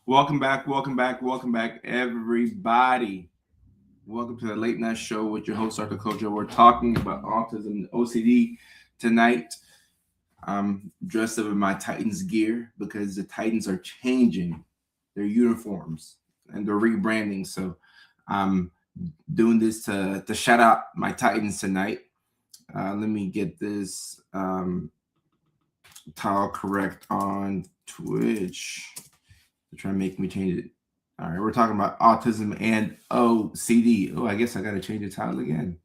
Welcome back, everybody. Welcome to the Late Night Show with your host, Dr. Kojo. We're talking about autism and OCD tonight. I'm dressed up in my Titans gear because the Titans are changing their uniforms and they're rebranding. So I'm doing this to shout out my Titans tonight. Let me get this tile correct on Twitch. They're trying to make me change it. All right, we're talking about autism and OCD. Oh, I guess I got to change the title again.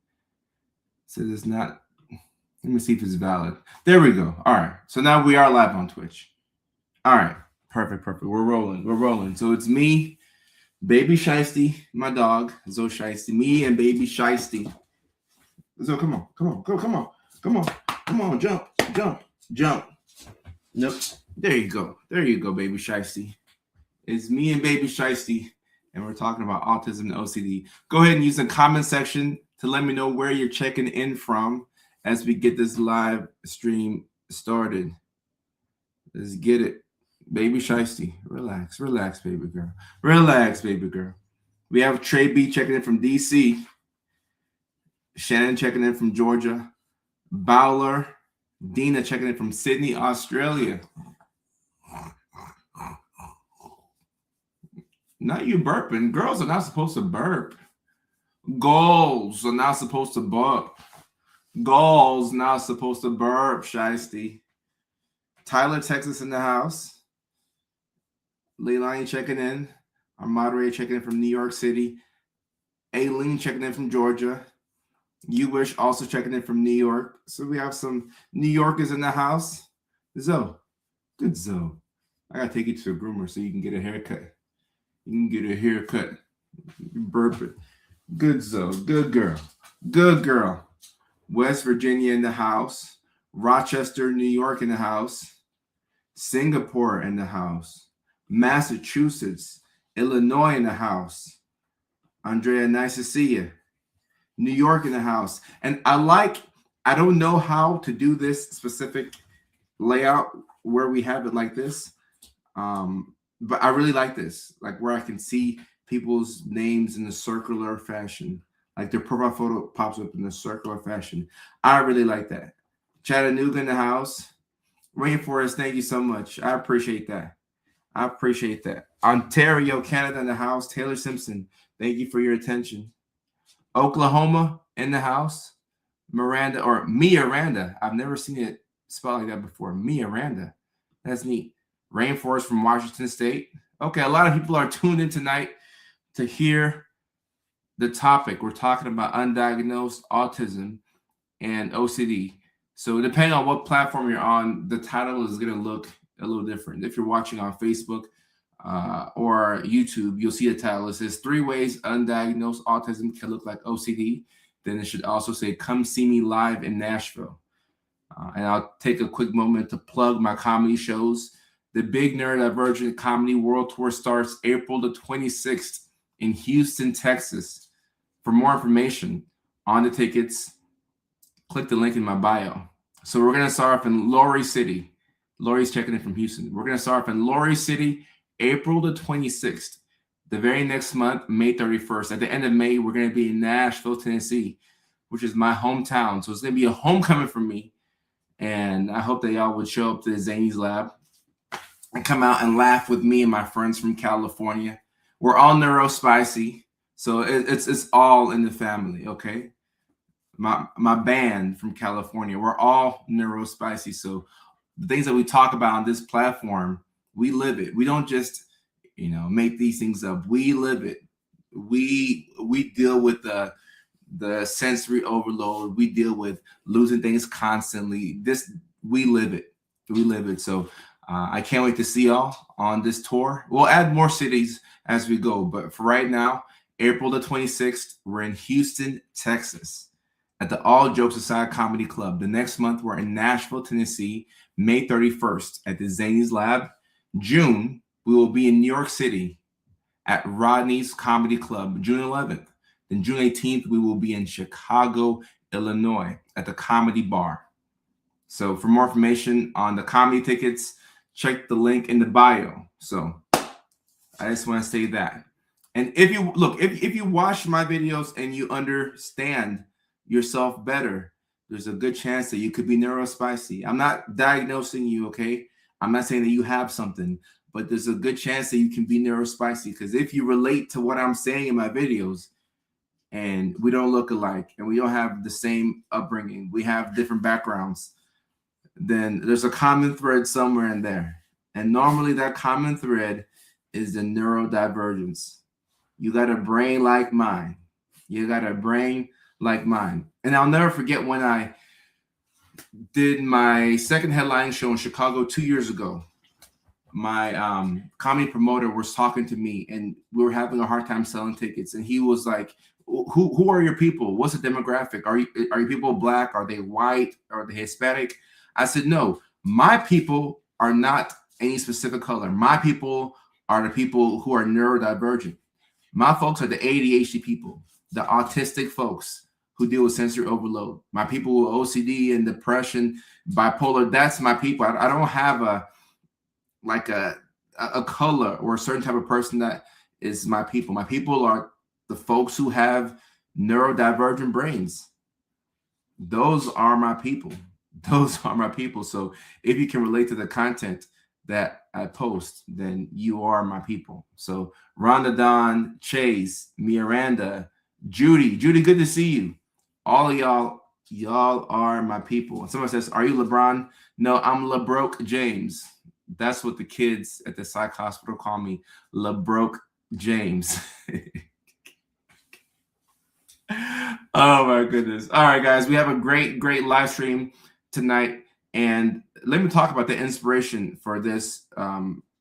So it's not. Let me see if it's valid. There we go. All right. So now we are live on Twitch. All right. Perfect. We're rolling. So it's me, Baby Shiesty, my dog, Zo Shiesty. Me and Baby Shiesty. So come on. Jump. Nope. There you go, Baby Shiesty. It's me and Baby Shiesty, and we're talking about autism and OCD. Go ahead and use the comment section to let me know where you're checking in from as we get this live stream started. Let's get it. Baby Shiesty, relax, baby girl. Relax, baby girl. We have Trey B checking in from DC. Shannon checking in from Georgia. Bowler. Dina checking in from Sydney, Australia. Not you burping. Girls are not supposed to burp. Girls are not supposed to burp. Girls not supposed to burp, Shiesty. Tyler, Texas in the house. Leilani checking in. Our moderator checking in from New York City. Aileen checking in from Georgia. You Wish also checking in from New York. So we have some New Yorkers in the house. Zoe. Good Zoe. I gotta take you to a groomer so you can get a haircut. You can get a haircut. You burp it. Good Zoe. Good girl. West Virginia in the house. Rochester, New York in the house. Singapore in the house. Massachusetts. Illinois in the house. Andrea, nice to see you. New York in the house. And I don't know how to do this specific layout where we have it like this. But I really like this, like where I can see people's names in a circular fashion, like their profile photo pops up in a circular fashion. I really like that. Chattanooga in the house. Rainforest, thank you so much. I appreciate that. Ontario, Canada in the house. Taylor Simpson, thank you for your attention. Oklahoma in the house. Miranda or Mia-Randa. I've never seen it spelled like that before. Mia-Randa. That's neat. Rainforest from Washington State. Okay, a lot of people are tuned in tonight to hear the topic. We're talking about undiagnosed autism and OCD. So depending on what platform you're on, the title is going to look a little different. If you're watching on Facebook or YouTube, you'll see the title. It says 3 ways undiagnosed autism can look like OCD. Then it should also say, come see me live in Nashville. And I'll take a quick moment to plug my comedy shows. The Big Neurodivergent Comedy World Tour starts April the 26th in Houston, Texas. For more information on the tickets, click the link in my bio. So we're going to start off in Laurie City. Laurie's checking in from Houston. We're going to start off in Laurie City, April the 26th. The very next month, May 31st. At the end of May, we're going to be in Nashville, Tennessee, which is my hometown. So it's going to be a homecoming for me. And I hope that y'all would show up to the Zany's Lab and come out and laugh with me and my friends from California. We're all neurospicy, so it's all in the family, okay? My band from California, we're all neurospicy. So the things that we talk about on this platform, we live it. We don't just, make these things up. We live it. We deal with the sensory overload. We deal with losing things constantly. We live it. So I can't wait to see y'all on this tour. We'll add more cities as we go, but for right now, April the 26th, we're in Houston, Texas at the All Jokes Aside Comedy Club. The next month, we're in Nashville, Tennessee, May 31st at the Zany's Lab. June, we will be in New York City at Rodney's Comedy Club, June 11th. Then June 18th, we will be in Chicago, Illinois at the Comedy Bar. So for more information on the comedy tickets, check the link in the bio. So I just want to say that. And if you look, if you watch my videos and you understand yourself better, there's a good chance that you could be neurospicy. I'm not diagnosing you, okay? I'm not saying that you have something, but there's a good chance that you can be neurospicy, because if you relate to what I'm saying in my videos, and we don't look alike and we don't have the same upbringing, we have different backgrounds, then there's a common thread somewhere in there. And normally that common thread is the neurodivergence. You got a brain like mine. You got a brain like mine. And I'll never forget when I did my second headline show in Chicago 2 years ago. My comedy promoter was talking to me, and we were having a hard time selling tickets. And he was like, who are your people? What's the demographic? Are you people black? Are they white? Are they Hispanic? I said, no, my people are not any specific color. My people are the people who are neurodivergent. My folks are the ADHD people, the autistic folks who deal with sensory overload. My people with OCD and depression, bipolar, that's my people. I don't have a color or a certain type of person that is my people. My people are the folks who have neurodivergent brains. Those are my people. Those are my people. So if you can relate to the content that I post, then you are my people. So Rhonda Dawn, Chase, Miranda, Judy, good to see you. All of y'all are my people. And someone says, are you LeBron? No, I'm LeBroke James. That's what the kids at the psych hospital call me, LeBroke James. Oh my goodness. All right, guys, we have a great live stream tonight. And let me talk about the inspiration for this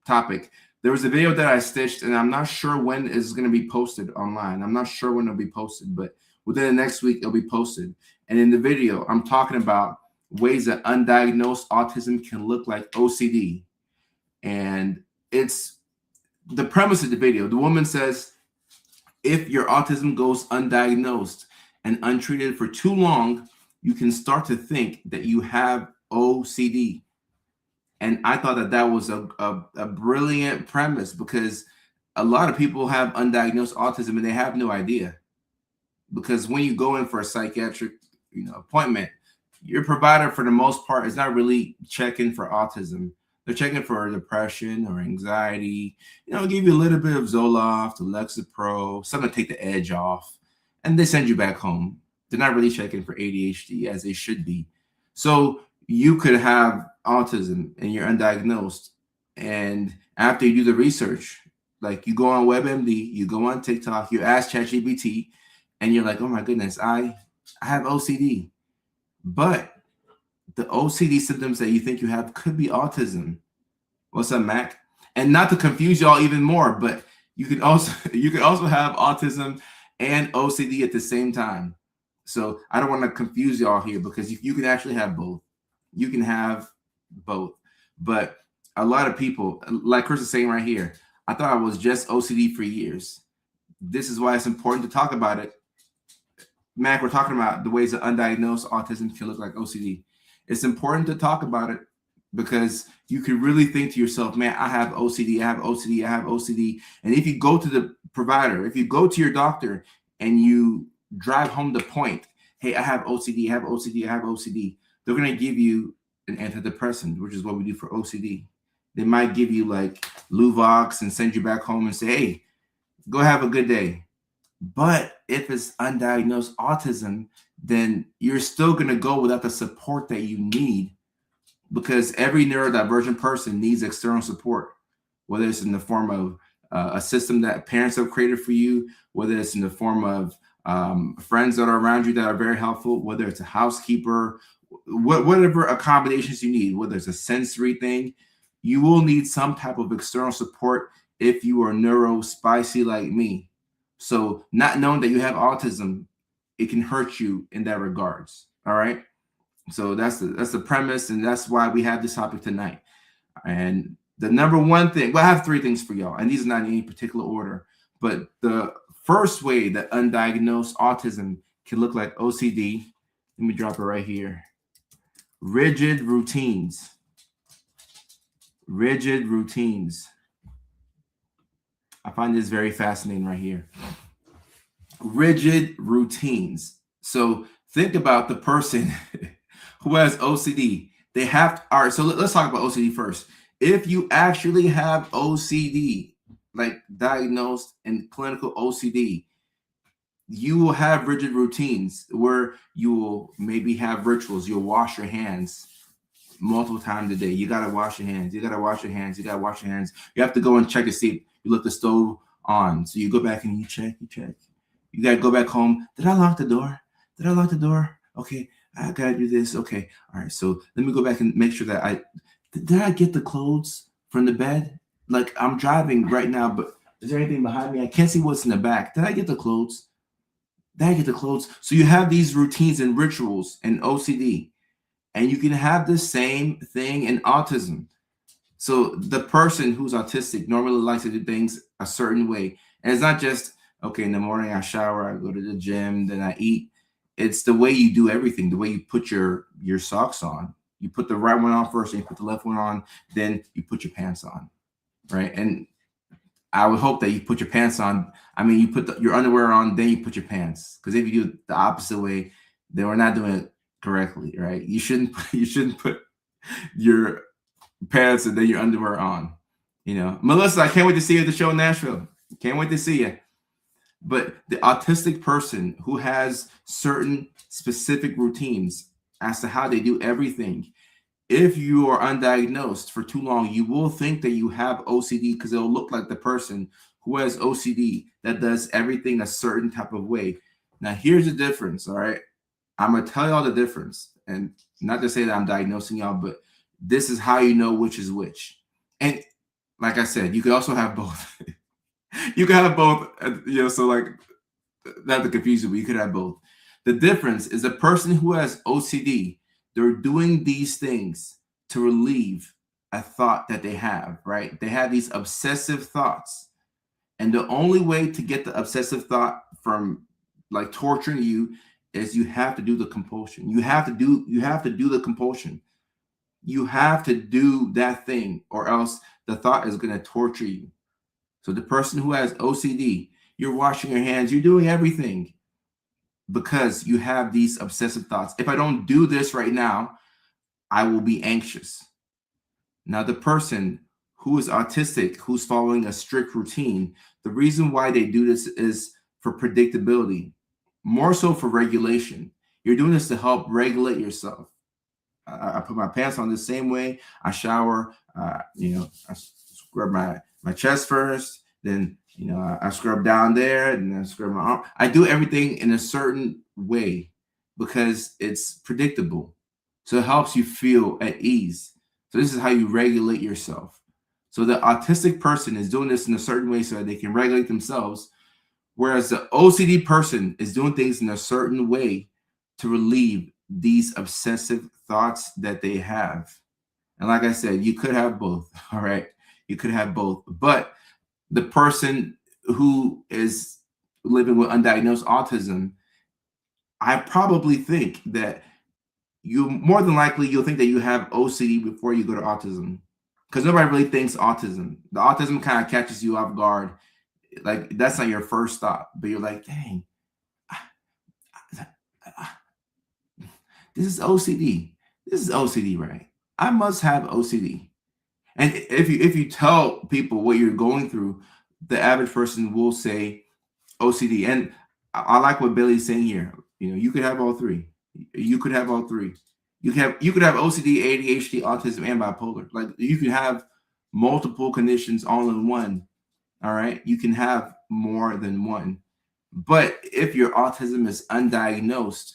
topic. There was a video that I stitched, and I'm not sure when it's going to be posted online. I'm not sure when it'll be posted, but within the next week, it'll be posted. And in the video, I'm talking about ways that undiagnosed autism can look like OCD. And it's the premise of the video. The woman says, if your autism goes undiagnosed and untreated for too long, you can start to think that you have OCD. And I thought that that was a brilliant premise, because a lot of people have undiagnosed autism and they have no idea. Because when you go in for a psychiatric appointment, your provider, for the most part, is not really checking for autism. They're checking for depression or anxiety, give you a little bit of Zoloft, Lexapro, something to take the edge off, and they send you back home. They're not really checking for ADHD as they should be. So you could have autism and you're undiagnosed. And after you do the research, like you go on WebMD, you go on TikTok, you ask ChatGPT, and you're like, oh my goodness, I have OCD. But the OCD symptoms that you think you have could be autism. What's up, Mac? And not to confuse y'all even more, but you could also have autism and OCD at the same time. So I don't want to confuse y'all here, because you can actually have both. You can have both. But a lot of people, like Chris is saying right here, I thought I was just OCD for years. This is why it's important to talk about it. Mac, we're talking about the ways that undiagnosed autism can look like OCD. It's important to talk about it, because you can really think to yourself, man, I have OCD, I have OCD, I have OCD. And if you go to the provider, if you go to your doctor and you drive home the point, hey, I have OCD, I have OCD, I have OCD, they're going to give you an antidepressant, which is what we do for OCD. They might give you like Luvox and send you back home and say, hey, go have a good day. But if it's undiagnosed autism, then you're still going to go without the support that you need, because every neurodivergent person needs external support, whether it's in the form of a system that parents have created for you, whether it's in the form of friends that are around you that are very helpful, whether it's a housekeeper, whatever accommodations you need, whether it's a sensory thing, you will need some type of external support if you are neurospicy like me. So not knowing that you have autism, it can hurt you in that regards. All right. So that's the premise, and that's why we have this topic tonight. And the number one thing, well, I have three things for y'all, and these are not in any particular order, but the first way that undiagnosed autism can look like OCD, let me drop it right here. Rigid routines. Rigid routines. I find this very fascinating right here. Rigid routines. So think about the person who has OCD. They have, all right, so let's talk about OCD first. If you actually have OCD, like diagnosed in clinical OCD, you will have rigid routines where you will maybe have rituals. You'll wash your hands multiple times a day. You gotta wash your hands. You gotta wash your hands. You gotta wash your hands. You have to go and check to see if you left the stove on. So you go back and you check. You gotta go back home. Did I lock the door? Did I lock the door? Okay, I gotta do this. Okay, all right. So let me go back and make sure that did I get the clothes from the bed? Like I'm driving right now, but is there anything behind me? I can't see what's in the back. Did I get the clothes? Did I get the clothes? So you have these routines and rituals and OCD, and you can have the same thing in autism. So the person who's autistic normally likes to do things a certain way. And it's not just, okay, in the morning I shower, I go to the gym, then I eat. It's the way you do everything, the way you put your socks on. You put the right one on first, and you put the left one on, then you put your pants on, right? And I would hope that you put your pants on. I mean, you put your underwear on, then you put your pants. Because if you do it the opposite way, then we're not doing it correctly, right? You shouldn't put your pants and then your underwear on. You know, Melissa, I can't wait to see you at the show in Nashville. Can't wait to see you. But the autistic person who has certain specific routines as to how they do everything, if you are undiagnosed for too long, you will think that you have OCD because it'll look like the person who has OCD that does everything a certain type of way. Now, here's the difference, all right? I'm going to tell y'all the difference. And not to say that I'm diagnosing y'all, but this is how you know which is which. And like I said, you could also have both. You can have both, you know, so like, not to confuse you, but you could have both. The difference is a person who has OCD, they're doing these things to relieve a thought that they have, right? They have these obsessive thoughts. And the only way to get the obsessive thought from like torturing you is you have to do the compulsion. You have to do the compulsion. You have to do that thing, or else the thought is going to torture you. So the person who has OCD, you're washing your hands, you're doing everything because you have these obsessive thoughts. If I don't do this right now, I will be anxious. Now, the person who is autistic, who's following a strict routine, the reason why they do this is for predictability, more so for regulation. You're doing this to help regulate yourself. I put my pants on the same way. I shower, you know, I scrub my chest first, then, you know, I scrub down there, and then I scrub my arm. I do everything in a certain way because it's predictable. So it helps you feel at ease. So this is how you regulate yourself. So the autistic person is doing this in a certain way so that they can regulate themselves, whereas the OCD person is doing things in a certain way to relieve these obsessive thoughts that they have. And like I said, you could have both. All right. You could have both. But the person who is living with undiagnosed autism, I probably think that you'll think that you have OCD before you go to autism. Because nobody really thinks autism. The autism kind of catches you off guard. Like that's not your first thought, but you're like, dang, this is OCD. This is OCD, right? I must have OCD. And if you tell people what you're going through, the average person will say OCD. And I like what Billy's saying here. You know, you could have all three. You could have all three. You could have OCD, ADHD, autism, and bipolar. Like you could have multiple conditions all in one. All right. You can have more than one. But if your autism is undiagnosed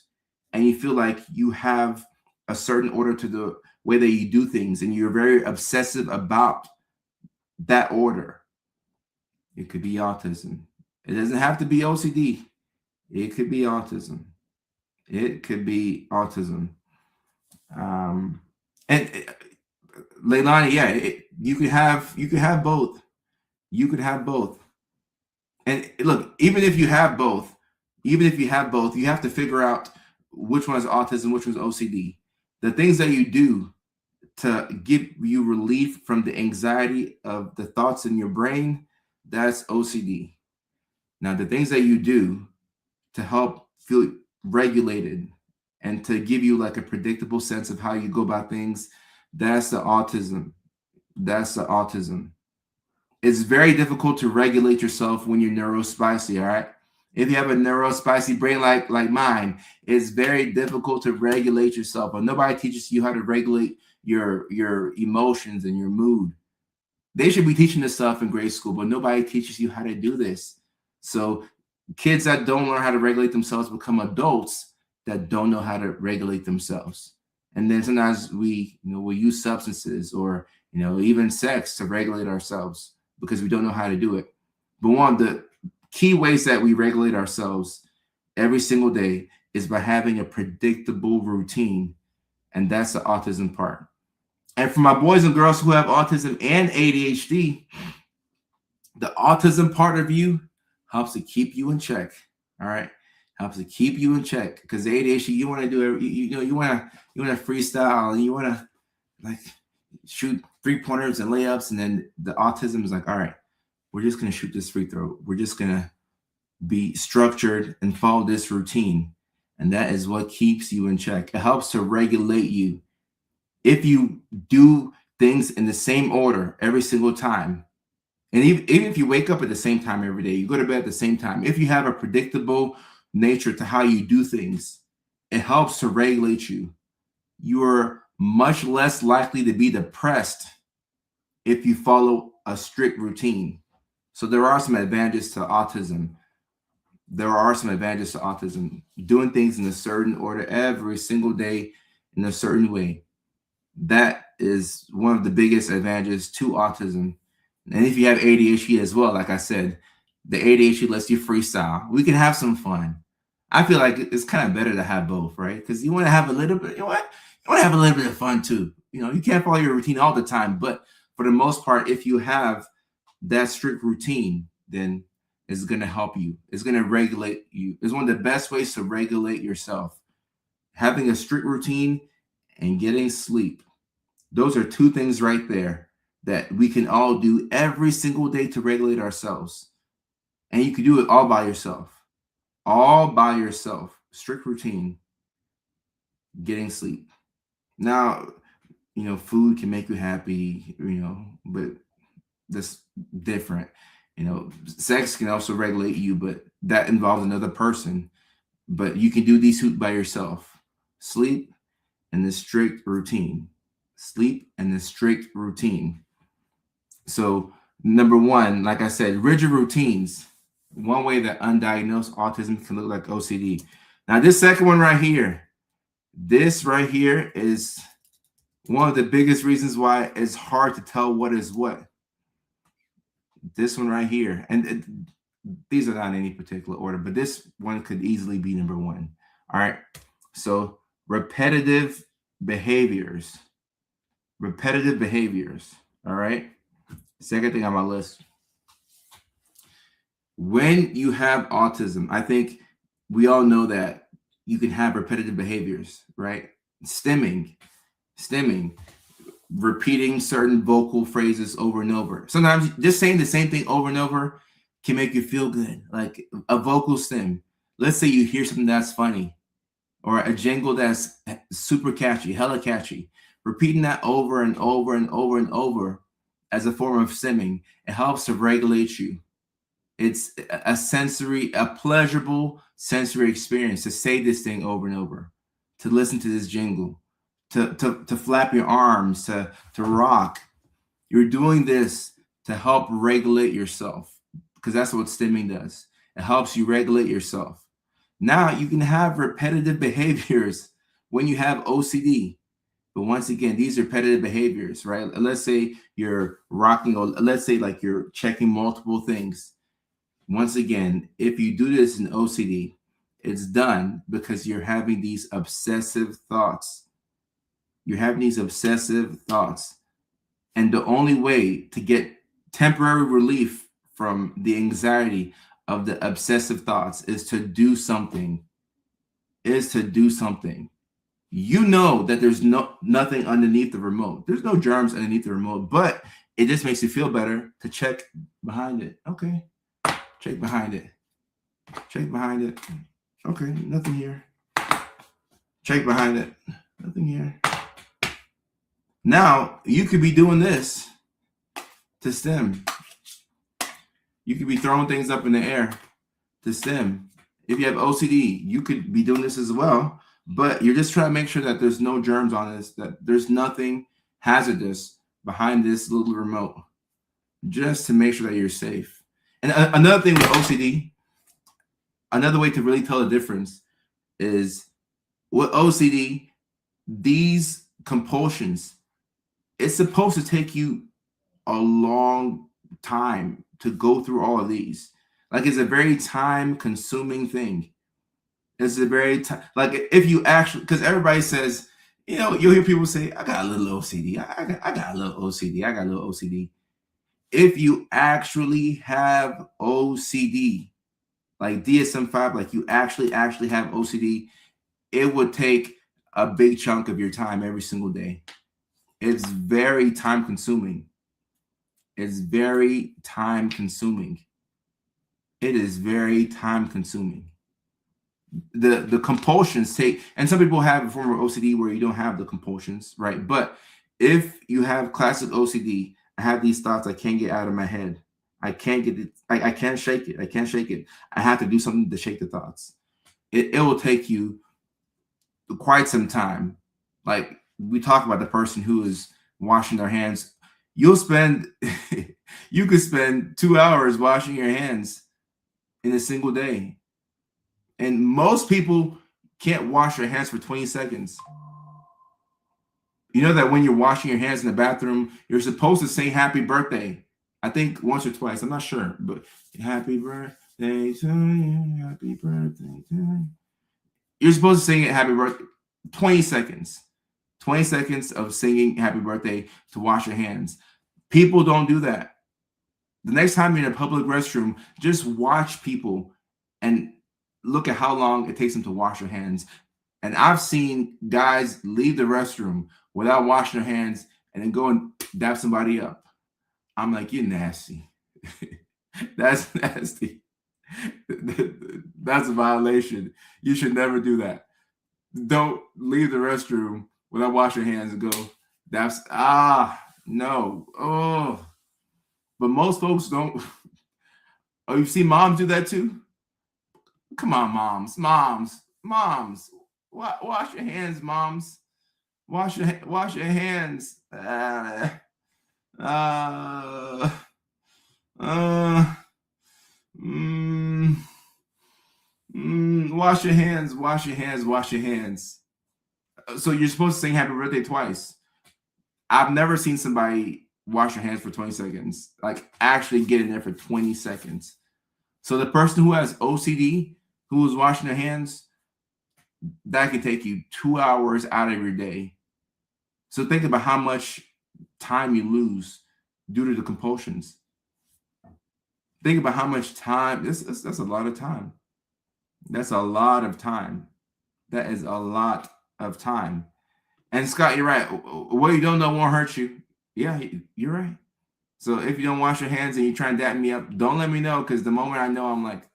and you feel like you have a certain order to the way that you do things and you're very obsessive about that order, it could be autism. It doesn't have to be OCD. It could be autism. It could be autism. And Leilani, yeah, you could have both. You could have both. And look, even if you have both, you have to figure out which one is autism, which one is OCD. The things that you do to give you relief from the anxiety of the thoughts in your brain, That's OCD. Now, the things that you do to help feel regulated and to give you like a predictable sense of how you go about things, that's the autism. That's the autism. It's very difficult to regulate yourself when you're neurospicy, all right? If you have a neurospicy brain like mine, it's very difficult to regulate yourself. But nobody teaches you how to regulate your emotions and your mood. They should be teaching this stuff in grade school, but nobody teaches you how to do this. So kids that don't learn how to regulate themselves become adults that don't know how to regulate themselves. And then sometimes we use substances or even sex to regulate ourselves because we don't know how to do it. But one of the key ways that we regulate ourselves every single day is by having a predictable routine. And that's the autism part. And for my boys and girls who have autism and ADHD, the autism part of you helps to keep you in check. All right, helps to keep you in check because the ADHD, you want to do you want to freestyle and you want to like shoot 3-pointers and layups, and then the autism is like, all right, we're just gonna shoot this free throw. We're just gonna be structured and follow this routine, and that is what keeps you in check. It helps to regulate you. If you do things in the same order every single time, and even if you wake up at the same time every day, you go to bed at the same time, if you have a predictable nature to how you do things, it helps to regulate you. You're much less likely to be depressed if you follow a strict routine. So there are some advantages to autism. Doing things in a certain order every single day in a certain way. That is one of the biggest advantages to autism. And if you have ADHD as well, like I said, the ADHD lets you freestyle. We can have some fun. I feel like it's kind of better to have both, right? Because you want to have a little bit, you want to have a little bit of fun too. You can't follow your routine all the time, but for the most part, if you have that strict routine, then it's going to help you. It's going to regulate you. It's one of the best ways to regulate yourself. Having a strict routine and getting sleep. Those are two things right there that we can all do every single day to regulate ourselves. And you can do it all by yourself. All by yourself. Strict routine. Getting sleep. Now, food can make you happy, but that's different. Sex can also regulate you, but that involves another person. But you can do these two by yourself. Sleep and the strict routine. Sleep and the strict routine. So number one, like I said, rigid routines. One way that undiagnosed autism can look like OCD. Now this second one right here, this right here is one of the biggest reasons why it's hard to tell what is what. This one right here, and these are not in any particular order, but this one could easily be number one. All right. So repetitive behaviors. Repetitive behaviors. All right. Second thing on my list. When you have autism, I think we all know that you can have repetitive behaviors, right? Stimming, repeating certain vocal phrases over and over. Sometimes just saying the same thing over and over can make you feel good, like a vocal stim. Let's say you hear something that's funny or a jingle that's super catchy, hella catchy. Repeating that over and over and over and over as a form of stimming, it helps to regulate you. It's a pleasurable sensory experience to say this thing over and over, to listen to this jingle, to flap your arms, to rock. You're doing this to help regulate yourself because that's what stimming does. It helps you regulate yourself. Now you can have repetitive behaviors when you have OCD. But once again, these are repetitive behaviors, right? Let's say you're rocking, or let's say like you're checking multiple things. Once again, if you do this in OCD, it's done because you're having these obsessive thoughts. You're having these obsessive thoughts. And the only way to get temporary relief from the anxiety of the obsessive thoughts is to do something. you know that there's nothing underneath the remote. There's no germs underneath the remote, but it just makes you feel better to check behind it. Okay, check behind it. Check behind it. Okay, nothing here. Check behind it. Nothing here. Now, you could be doing this to stim. You could be throwing things up in the air to stim. If you have OCD, you could be doing this as well, but you're just trying to make sure that there's no germs on this, that there's nothing hazardous behind this little remote, just to make sure that you're safe. And another thing with OCD, another way to really tell the difference is with OCD, these compulsions, it's supposed to take you a long time to go through all of these. Like, it's a very time consuming thing. It's a very like, if you actually, because everybody says, you'll hear people say, I got a little OCD. I got a little OCD. I got a little OCD. If you actually have OCD, like DSM-5, like you actually have OCD, it would take a big chunk of your time every single day. It's very time consuming. It's very time consuming. It is very time consuming. The compulsions take, and some people have a form of OCD where you don't have the compulsions, right? But if you have classic OCD, I have these thoughts I can't get out of my head. I can't get it. I can't shake it. I can't shake it. I have to do something to shake the thoughts. It will take you quite some time. Like, we talk about the person who is washing their hands. You could spend 2 hours washing your hands in a single day. And most people can't wash their hands for 20 seconds. You know that when you're washing your hands in the bathroom, you're supposed to say happy birthday. I think once or twice. I'm not sure, but happy birthday to you. Happy birthday to you. You're supposed to sing it happy birthday. 20 seconds. 20 seconds of singing happy birthday to wash your hands. People don't do that. The next time you're in a public restroom, just watch people and look at how long it takes them to wash their hands. And I've seen guys leave the restroom without washing their hands and then go and dap somebody up. I'm like, you're nasty. That's nasty. That's a violation. You should never do that. Don't leave the restroom without washing your hands and go, no. Oh. But most folks don't. Oh, you see moms do that too? Come on, moms. Wash your hands, moms. Wash your hands. Wash your hands. So you're supposed to sing happy birthday twice. I've never seen somebody wash your hands for 20 seconds, like actually get in there for 20 seconds. So the person who has OCD, who is washing their hands, that could take you 2 hours out of your day. So think about how much time you lose due to the compulsions. Think about how much time. That's a lot of time. That's a lot of time. That is a lot of time. And Scott, you're right. What you don't know won't hurt you. Yeah, you're right. So if you don't wash your hands and you try and dap me up, don't let me know, because the moment I know, I'm like,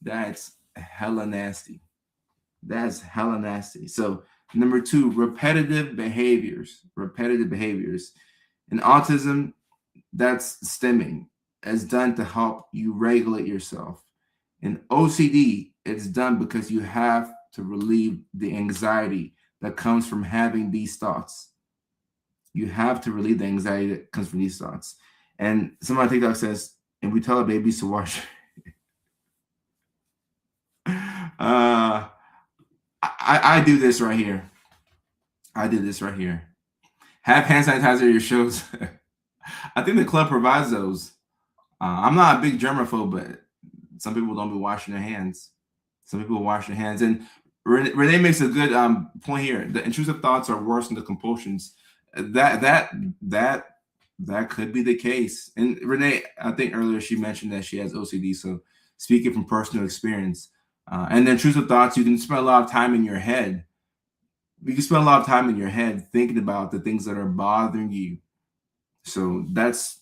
that's hella nasty. That's hella nasty. So number 2, repetitive behaviors. In autism, that's stimming. It's done to help you regulate yourself. In OCD, it's done because you have to relieve the anxiety that comes from having these thoughts. You have to relieve the anxiety that comes from these thoughts. And somebody on TikTok says, and we tell our babies to wash. I do this right here. Have hand sanitizer at your shows. I think the club provides those. I'm not a big germaphobe, but some people don't be washing their hands. Some people wash their hands. And Renee makes a good point here. The intrusive thoughts are worse than the compulsions. That could be the case. And Renee, I think earlier she mentioned that she has OCD. So speaking from personal experience, and the intrusive thoughts, you can spend a lot of time in your head. You can spend a lot of time in your head thinking about the things that are bothering you. So that's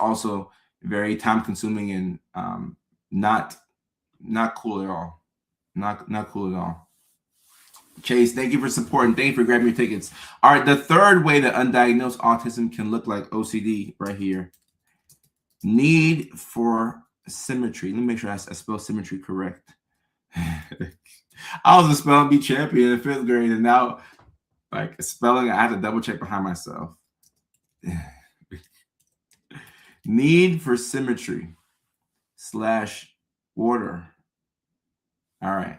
also very time consuming and not not cool at all. Not cool at all. Chase, thank you for supporting. Thank you for grabbing your tickets. All right, the third way that undiagnosed autism can look like OCD right here. Need for symmetry. Let me make sure I spell symmetry correct. I was a spelling bee champion in 5th grade, and now, like, spelling, I have to double check behind myself. Need for symmetry / order. All right.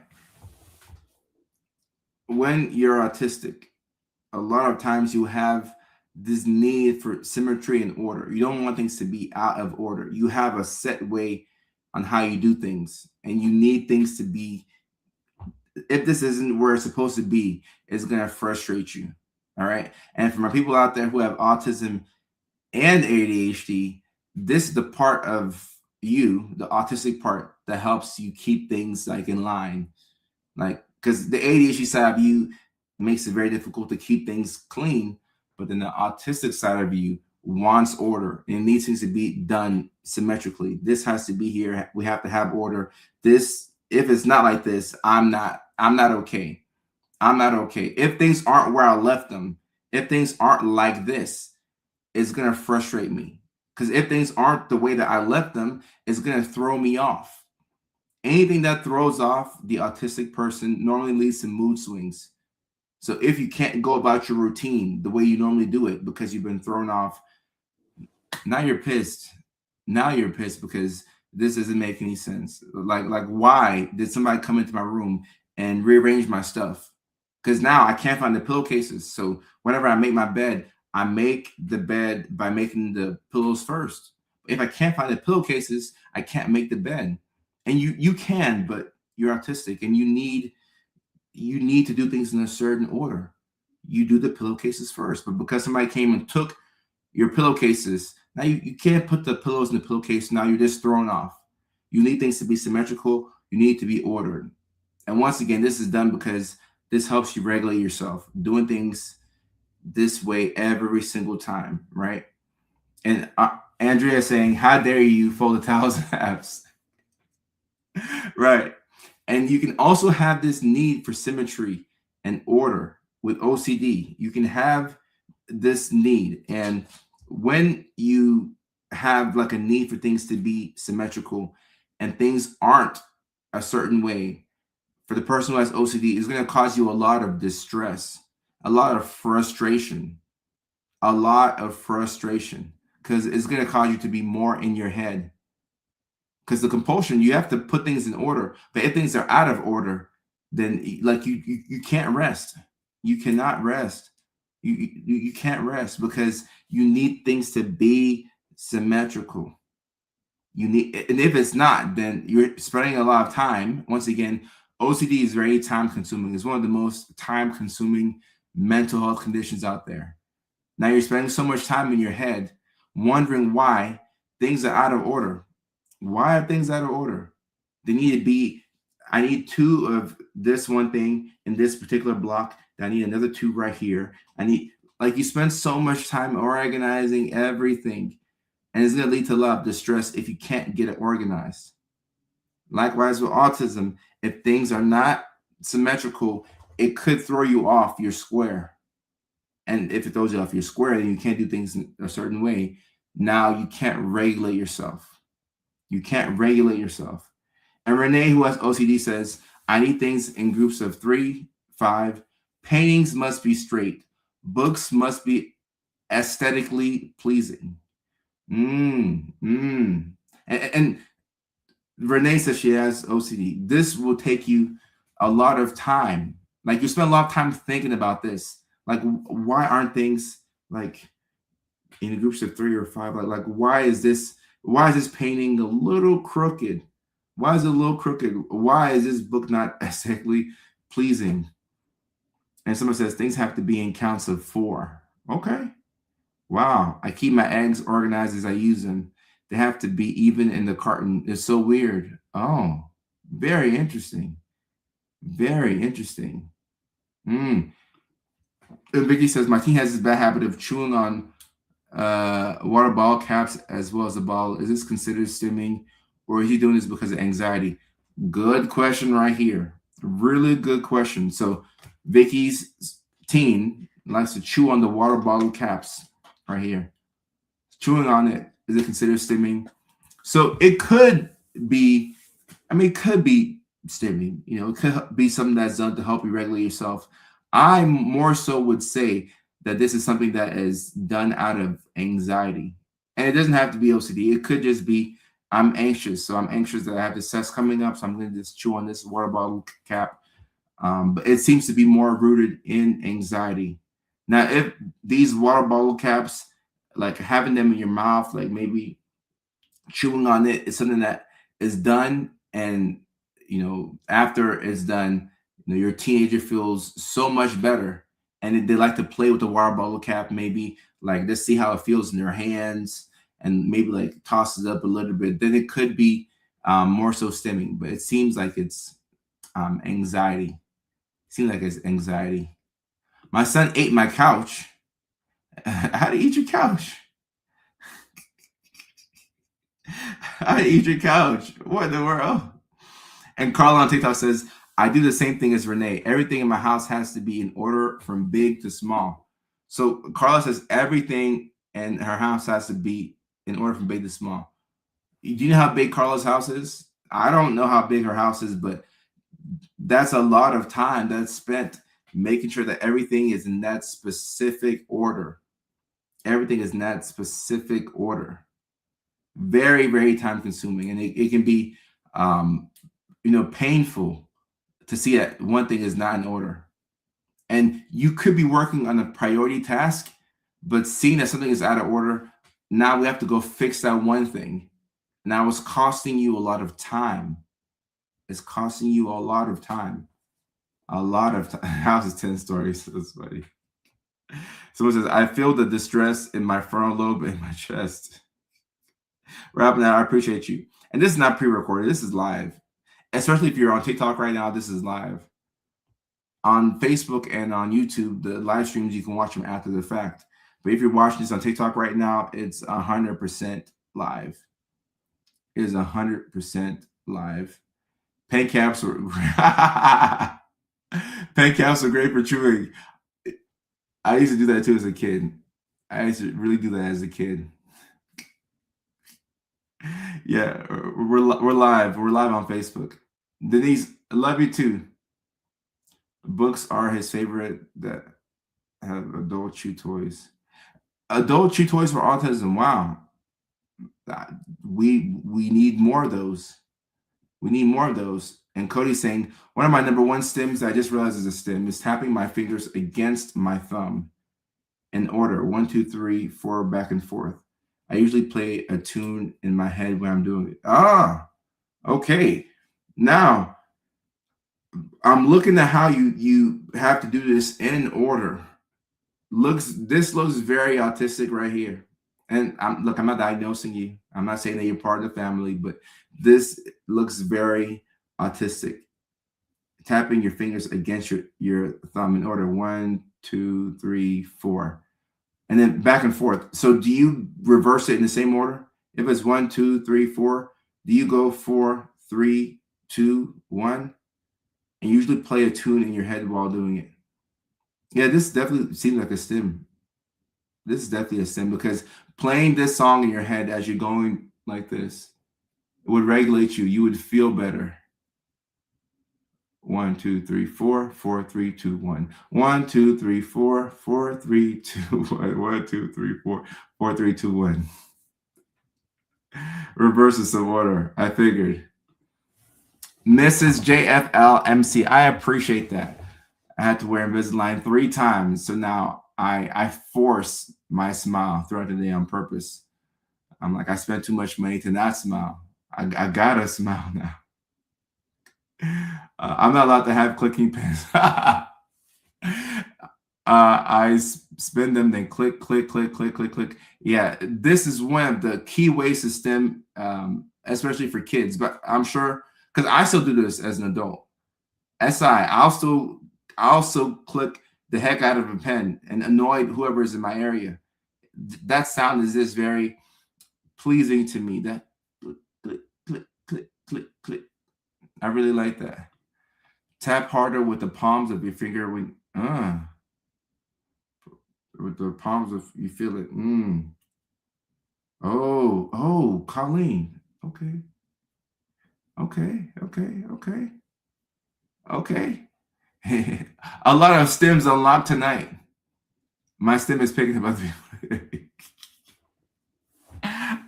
When you're autistic, a lot of times you have this need for symmetry and order. You don't want things to be out of order. You have a set way on how you do things, and you need things to be, if this isn't where it's supposed to be, it's going to frustrate you. All right. And for my people out there who have autism and ADHD, this is the part of you, the autistic part, that helps you keep things like in line. Like, because the ADHD side of you makes it very difficult to keep things clean, but then the autistic side of you wants order and needs things to be done symmetrically. This has to be here. We have to have order. This, if it's not like this, I'm not okay. I'm not okay. If things aren't where I left them, if things aren't like this, it's gonna frustrate me. Because if things aren't the way that I left them, it's gonna throw me off. Anything that throws off the autistic person normally leads to mood swings. So if you can't go about your routine the way you normally do it because you've been thrown off, now you're pissed. Now you're pissed because this doesn't make any sense. Like why did somebody come into my room and rearrange my stuff? Because now I can't find the pillowcases. So whenever I make my bed, I make the bed by making the pillows first. If I can't find the pillowcases, I can't make the bed. And you can, but you're autistic and you need to do things in a certain order. You do the pillowcases first, but because somebody came and took your pillowcases, now you can't put the pillows in the pillowcase. Now you're just thrown off. You need things to be symmetrical. You need to be ordered. And once again, this is done because this helps you regulate yourself, doing things this way every single time, right? And Andrea saying, "How dare you fold the towels and apps?" Right. And you can also have this need for symmetry and order with OCD. You can have this need. And when you have like a need for things to be symmetrical and things aren't a certain way, for the person who has OCD, it's going to cause you a lot of distress, a lot of frustration, because it's going to cause you to be more in your head. Because the compulsion, you have to put things in order. But if things are out of order, then like you can't rest. You cannot rest. You can't rest because you need things to be symmetrical. You need, and if it's not, then you're spending a lot of time. Once again, OCD is very time consuming. It's one of the most time consuming mental health conditions out there. Now you're spending so much time in your head wondering why things are out of order. Why are things out of order? They need to be, I need 2 of this one thing in this particular block. I need another 2 right here. I need, like, you spend so much time organizing everything, and it's going to lead to a lot of distress if you can't get it organized. Likewise with autism, if things are not symmetrical, it could throw you off your square. And if it throws you off your square, then you can't do things in a certain way. Now you can't regulate yourself. You can't regulate yourself. And Renee, who has OCD, says, I need things in groups of 3, 5. Paintings must be straight. Books must be aesthetically pleasing. And Renee says she has OCD. This will take you a lot of time. Like, you spend a lot of time thinking about this. Like, why aren't things like in groups of 3 or 5? Like why is this painting a little crooked? Why is it a little crooked? Why is this book not aesthetically pleasing? And someone says things have to be in counts of 4. Okay. Wow. I keep my eggs organized as I use them. They have to be even in the carton. It's so weird. Oh, very interesting. Very interesting. Mm. And Vicky says, my teen has this bad habit of chewing on water bottle caps as well as the bottle. Is this considered stimming, or is he doing this because of anxiety? Good question right here. Really good question. So Vicky's teen likes to chew on the water bottle caps right here. Chewing on it, is it considered stimming? So it could be, it could be stimming. It could be something that's done to help you regulate yourself. I more so would say that this is something that is done out of anxiety. And it doesn't have to be OCD. It could just be, I'm anxious. So I'm anxious that I have this test coming up. So I'm going to just chew on this water bottle cap. But it seems to be more rooted in anxiety. Now, if these water bottle caps, like having them in your mouth, like maybe chewing on it, is something that is done, and after it's done, your teenager feels so much better, and they like to play with the water bottle cap, maybe like just see how it feels in their hands, and maybe like toss it up a little bit, then it could be more so stimming. But it seems like it's anxiety. Seems like it's anxiety. My son ate my couch. How do you eat your couch? How do you eat your couch? What in the world? And Carla on TikTok says, I do the same thing as Renee. Everything in my house has to be in order from big to small. So Carla says everything in her house has to be in order from big to small. Do you know how big Carla's house is? I don't know how big her house is, but that's a lot of time that's spent making sure that everything is in that specific order. Everything is in that specific order. Very, very time consuming. And it can be, painful to see that one thing is not in order. And you could be working on a priority task, but seeing that something is out of order, now we have to go fix that one thing. Now it's costing you a lot of time. It's costing you a lot of time. A lot of time. House is 10 stories. That's funny. Someone says, I feel the distress in my frontal lobe and my chest. Rob, now I appreciate you. And this is not pre-recorded. This is live. Especially if you're on TikTok right now, this is live. On Facebook and on YouTube, the live streams, you can watch them after the fact. But if you're watching this on TikTok right now, it's 100% live. It is 100% live. Pen caps are pen caps are great for chewing. I used to do that too as a kid. I used to really do that as a kid. Yeah, we're live. We're live on Facebook. Denise, I love you too. Books are his favorite that have adult chew toys. Adult chew toys for autism. Wow. We need more of those. We need more of those. And Cody's saying, one of my number one stims I just realized is a stim is tapping my fingers against my thumb in order 1, 2, 3, 4, back and forth. I usually play a tune in my head when I'm doing it. Ah, okay. Now I'm looking at how you have to do this in order. This looks very autistic right here. And I'm not diagnosing you. I'm not saying that you're part of the family, but this looks very autistic. Tapping your fingers against your thumb in order 1, 2, 3, 4. And then back and forth. So do you reverse it in the same order? If it's 1, 2, 3, 4, do you go 4, 3, 2, 1? And usually play a tune in your head while doing it. Yeah, this definitely seems like a stim. This is definitely a stim, because playing this song in your head as you're going like this, it would regulate you. You would feel better. 1, 2, 3, 4, 4, 3, 2, 1. 1, 2, 3, 4, 4, 3, 2, 1. 1, 2, 3, 4, 4, 3, 2, 1. Reverses some order. I figured. Mrs. JFLMC, I appreciate that. I had to wear Invisalign 3 times, so now I force my smile throughout the day on purpose. I'm like, I spent too much money to not smile. I gotta smile now. I'm not allowed to have clicking pens. I spin them, then click, click, click, click, click, click. Yeah, this is one of the key ways to stim, especially for kids. But I'm sure, because I still do this as an adult. I'll still I also click the heck out of a pen and annoy whoever is in my area. That sound is just very pleasing to me. That click, click, click, click, click, click. I really like that. Tap harder with the palms of your finger when with the palms of you feel it. Oh, Colleen. Okay. Okay. Okay. A lot of stems unlocked tonight. My stem is picking up other people.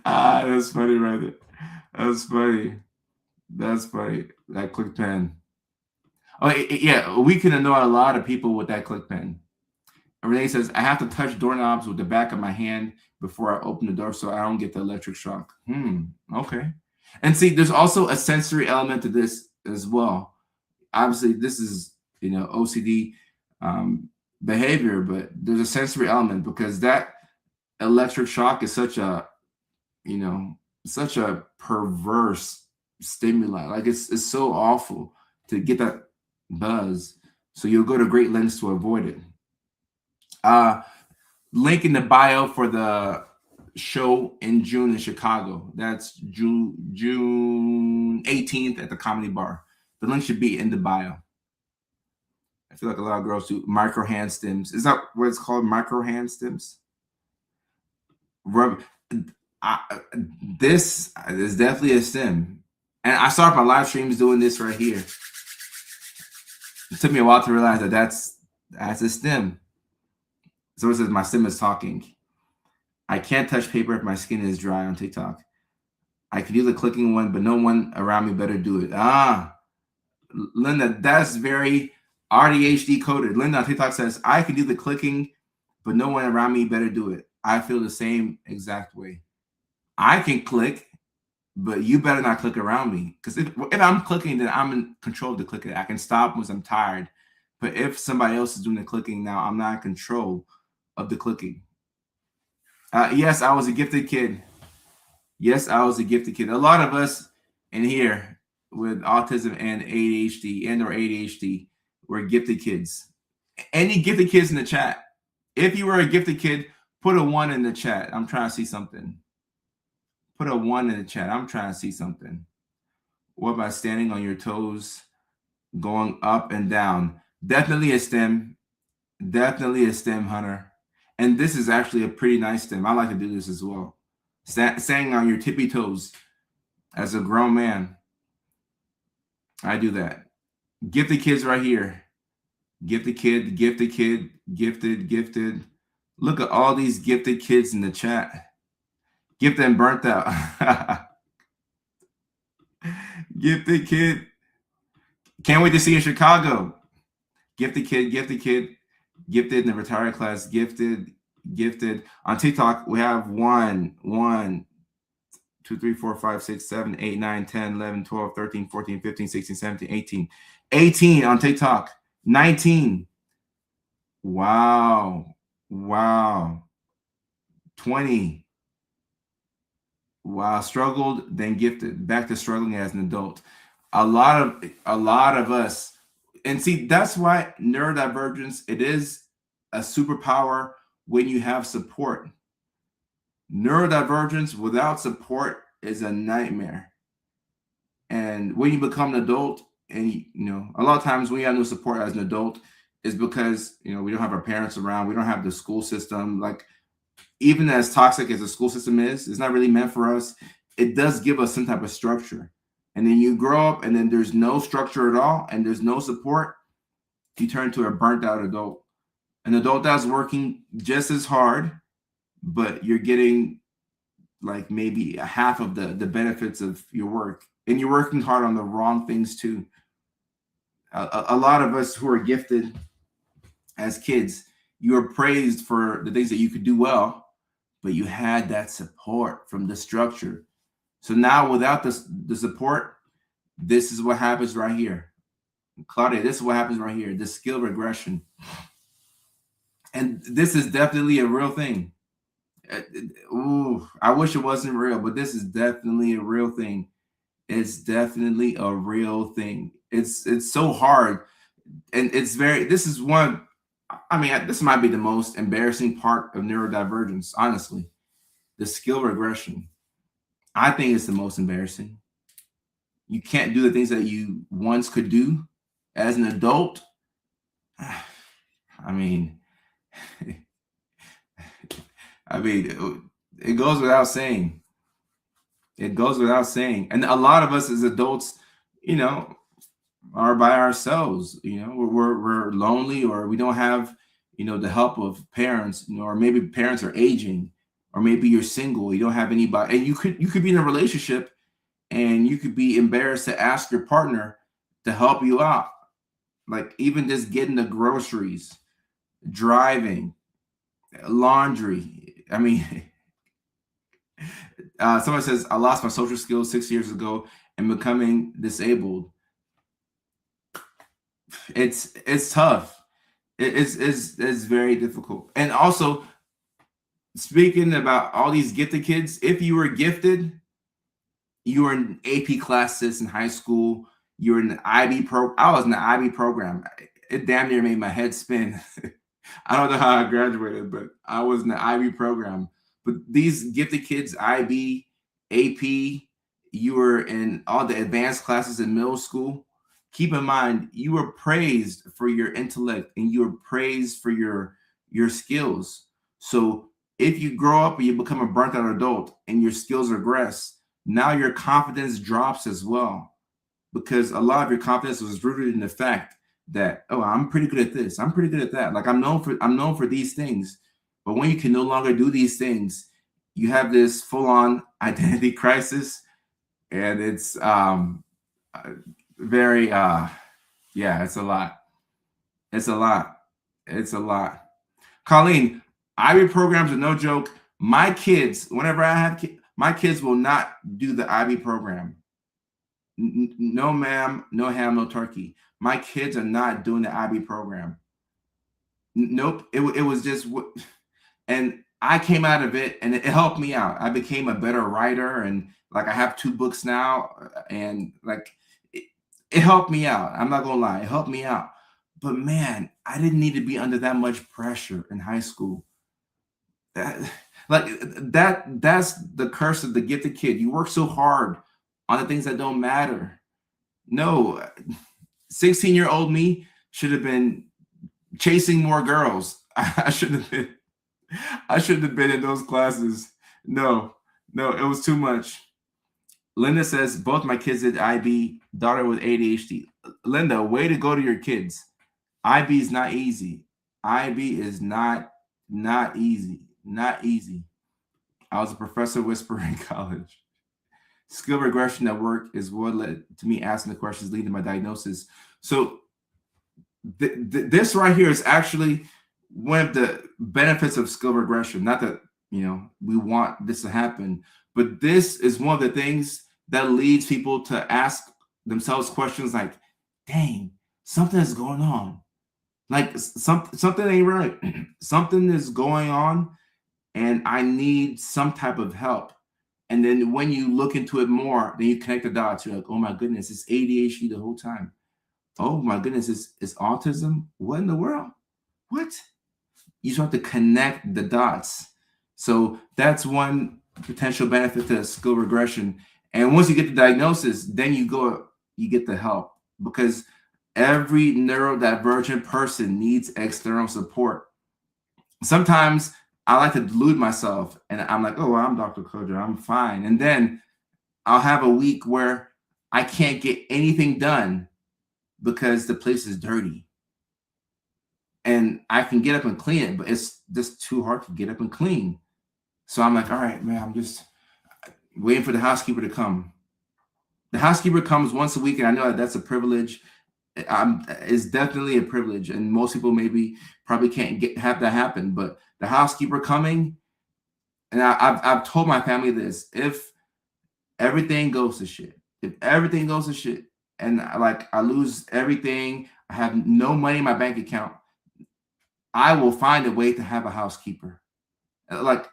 That's funny, right there. That's funny. That's funny. That click pen. Oh, yeah. We can annoy a lot of people with that click pen. Renee says, I have to touch doorknobs with the back of my hand before I open the door so I don't get the electric shock. Okay. And see, there's also a sensory element to this as well. Obviously, this is, OCD behavior, but there's a sensory element because that electric shock is such a perverse stimuli. Like it's so awful to get that buzz. So you'll go to great lengths to avoid it. Link in the bio for the show in June in Chicago. That's June 18th at the Comedy Bar. The link should be in the bio. I feel like a lot of girls do micro hand stems. Is that what it's called? Micro hand stems? This is definitely a stem. And I started my live streams doing this right here. It took me a while to realize that that's a stem. Someone says my stem is talking. I can't touch paper if my skin is dry on TikTok. I could do the clicking one, but no one around me better do it. Linda, that's very ADHD coded. Linda on TikTok says, I can do the clicking, but no one around me better do it. I feel the same exact way. I can click, but you better not click around me. Because if I'm clicking, then I'm in control of the clicking. I can stop once I'm tired. But if somebody else is doing the clicking now, I'm not in control of the clicking. Yes, I was a gifted kid. Yes, I was a gifted kid. A lot of us in here with autism and ADHD were gifted kids. Any gifted kids in the chat? If you were a gifted kid, put a 1 in the chat. I'm trying to see something. Put a 1 in the chat. I'm trying to see something. What about standing on your toes, going up and down? Definitely a stem. Definitely a stem, Hunter. And this is actually a pretty nice stem. I like to do this as well. Standing on your tippy toes as a grown man. I do that. Gifted kids right here. Gifted kid, gifted kid, gifted. Look at all these gifted kids in the chat. Gifted and burnt out. Gifted kid. Can't wait to see you in Chicago. Gifted kid, gifted in the retired class, gifted. On TikTok, we have 1, 2, 3, 4, 5, 6, 7, 8, 9, 10, 11, 12, 13, 14, 15, 16, 17, 18. 18 on TikTok. 19. Wow. 20. Wow. Struggled, then gifted. Back to struggling as an adult. A lot of us, and see, that's why neurodivergence, it is a superpower when you have support. Neurodivergence without support is a nightmare. And when you become an adult, and a lot of times when you have no support as an adult is because we don't have our parents around, we don't have the school system. Like, even as toxic as the school system is, it's not really meant for us. It does give us some type of structure. And then you grow up and then there's no structure at all and there's no support. You turn into a burnt out adult. An adult that's working just as hard, but you're getting like maybe a half of the benefits of your work. And you're working hard on the wrong things too. A lot of us who are gifted as kids, you were praised for the things that you could do well, but you had that support from the structure. So now without the support, this is what happens right here. Claudia, this is what happens right here, the skill regression. And this is definitely a real thing. Ooh, I wish it wasn't real, but this is definitely a real thing. It's definitely a real thing. It's so hard And this is one, I mean, this might be the most embarrassing part of neurodivergence, honestly. The skill regression. I think it's the most embarrassing. You can't do the things that you once could do as an adult. I mean, it goes without saying. It goes without saying. And a lot of us as adults, you know, are by ourselves. You know, we're lonely, or we don't have, the help of parents, or maybe parents are aging, or maybe you're single, you don't have anybody, and you could be in a relationship, and you could be embarrassed to ask your partner to help you out, like even just getting the groceries, driving, laundry. I mean, someone says, I lost my social skills 6 years ago and becoming disabled. It's tough. It's very difficult. And also, speaking about all these gifted kids, if you were gifted, you were in AP classes in high school, you were in the IB I was in the IB program. It damn near made my head spin. I don't know how I graduated, but I was in the IB program. But these gifted kids, IB, AP, you were in all the advanced classes in middle school. Keep in mind, you were praised for your intellect, and you were praised for your skills. So if you grow up and you become a burnt out adult and your skills regress, now your confidence drops as well, because a lot of your confidence was rooted in the fact that, oh, I'm pretty good at this, I'm pretty good at that, like I'm known for these things. But when you can no longer do these things, you have this full-on identity crisis, and it's uh, very yeah, it's a lot. It's a lot. It's a lot. Colleen, IB programs are no joke. My kids, whenever I have my kids will not do the IB program. No, ma'am, no ham, no turkey. My kids are not doing the IB program. Nope. It was just, and I came out of it, and it helped me out. I became a better writer, and like I have 2 books now, and like it helped me out. I'm not gonna lie, it helped me out. But man, I didn't need to be under that much pressure in high school. That, like that's the curse of the gifted kid. You work so hard on the things that don't matter. No, 16-year-old me should have been chasing more girls. I should have been. I shouldn't have been in those classes. No, no, it was too much. Linda says both my kids did IB. Daughter with ADHD. Linda, way to go to your kids. IB is not easy. IB is not easy. Not easy. I was a professor whisperer in college. Skill regression at work is what led to me asking the questions leading to my diagnosis. So this right here is actually one of the benefits of skill regression. Not that we want this to happen, but this is one of the things that leads people to ask themselves questions like, "Dang, something is going on. Like something ain't right. Something is going on, and I need some type of help." And then when you look into it more, then you connect the dots. You're like, "Oh my goodness, it's ADHD the whole time. Oh my goodness, it's autism. What in the world? What?" You just have to connect the dots. So that's one potential benefit to skill regression. And once you get the diagnosis, then you get the help, because every neurodivergent person needs external support. Sometimes I like to delude myself, and I'm like, "Oh, I'm Dr. Kojo, I'm fine." And then I'll have a week where I can't get anything done because the place is dirty. And I can get up and clean it, but it's just too hard to get up and clean. So I'm like, all right, man, I'm just waiting for the housekeeper to come. The housekeeper comes once a week, and I know that's a privilege. It's definitely a privilege, and most people probably can't have that happen. But the housekeeper coming, and I've told my family this: if everything goes to shit, and I lose everything, I have no money in my bank account, I will find a way to have a housekeeper. Like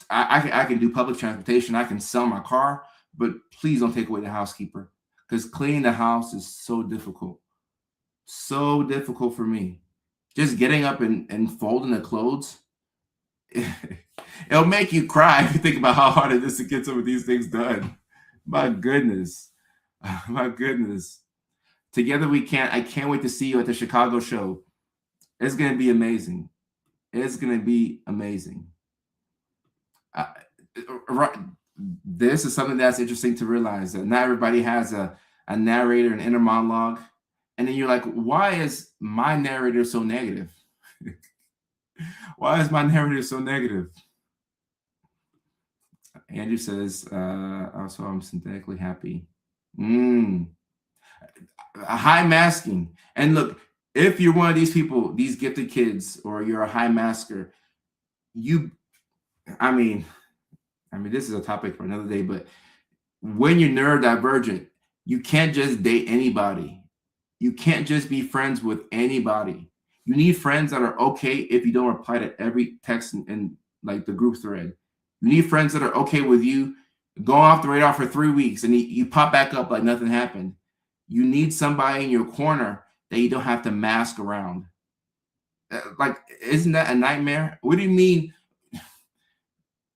I can do public transportation, I can sell my car, but please don't take away the housekeeper, because cleaning the house is so difficult. So difficult for me. Just getting up and folding the clothes. It'll make you cry if you think about how hard it is to get some of these things done. My goodness. My goodness. Together we can. I can't wait to see you at the Chicago show. It's going to be amazing. It's going to be amazing. This is something that's interesting to realize, that not everybody has a narrator, an inner monologue. And then you're like, why is my narrator so negative? Why is my narrator so negative? Andrew says, also, I'm synthetically happy. High masking. And look, if you're one of these people, these gifted kids, or you're a high masker, I mean, this is a topic for another day, but when you're neurodivergent, you can't just date anybody. You can't just be friends with anybody. You need friends that are okay if you don't reply to every text in like the group thread. You need friends that are okay with you going off the radar for 3 weeks and you pop back up like nothing happened. You need somebody in your corner that you don't have to mask around. Like, isn't that a nightmare? What do you mean?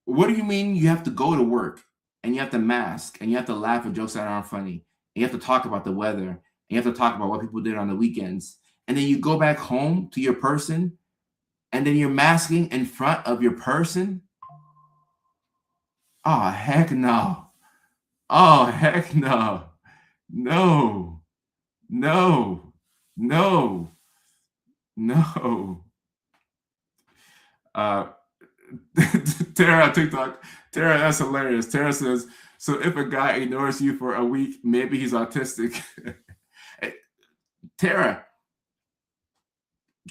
What do you mean you have to go to work and you have to mask and you have to laugh at jokes that aren't funny and you have to talk about the weather and you have to talk about what people did on the weekends, and then you go back home to your person and then you're masking in front of your person? Oh, heck no. Oh, heck no. No. No. No. No. Tara on TikTok. Tara, that's hilarious. Tara says, so if a guy ignores you for a week, maybe he's autistic. Tara,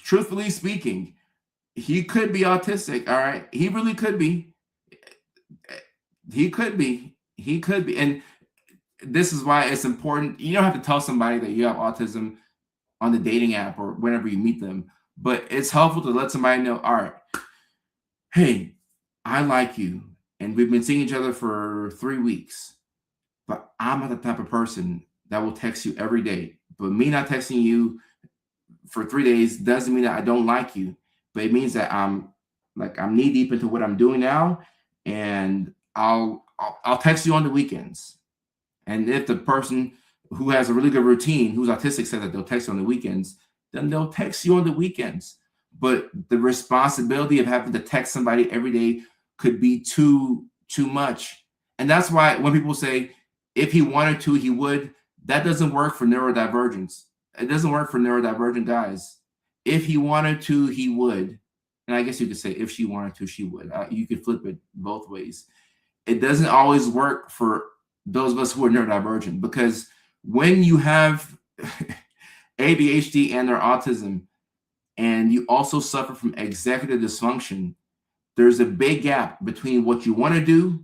truthfully speaking, he could be autistic, all right? He really could be. He could be. He could be. And this is why it's important. You don't have to tell somebody that you have autism on the dating app or whenever you meet them, but it's helpful to let somebody know, all right, hey, I like you, and we've been seeing each other for 3 weeks, but I'm not the type of person that will text you every day. But me not texting you for 3 days doesn't mean that I don't like you, but it means that I'm knee deep into what I'm doing now, and I'll text you on the weekends. And if the person who has a really good routine, who's autistic, says that they'll text you on the weekends, then they'll text you on the weekends. But the responsibility of having to text somebody every day could be too much. And that's why when people say, if he wanted to, he would, that doesn't work for neurodivergence. It doesn't work for neurodivergent guys. If he wanted to, he would. And I guess you could say if she wanted to, she would. You could flip it both ways. It doesn't always work for those of us who are neurodivergent, because when you have ADHD and or autism, and you also suffer from executive dysfunction, there's a big gap between what you want to do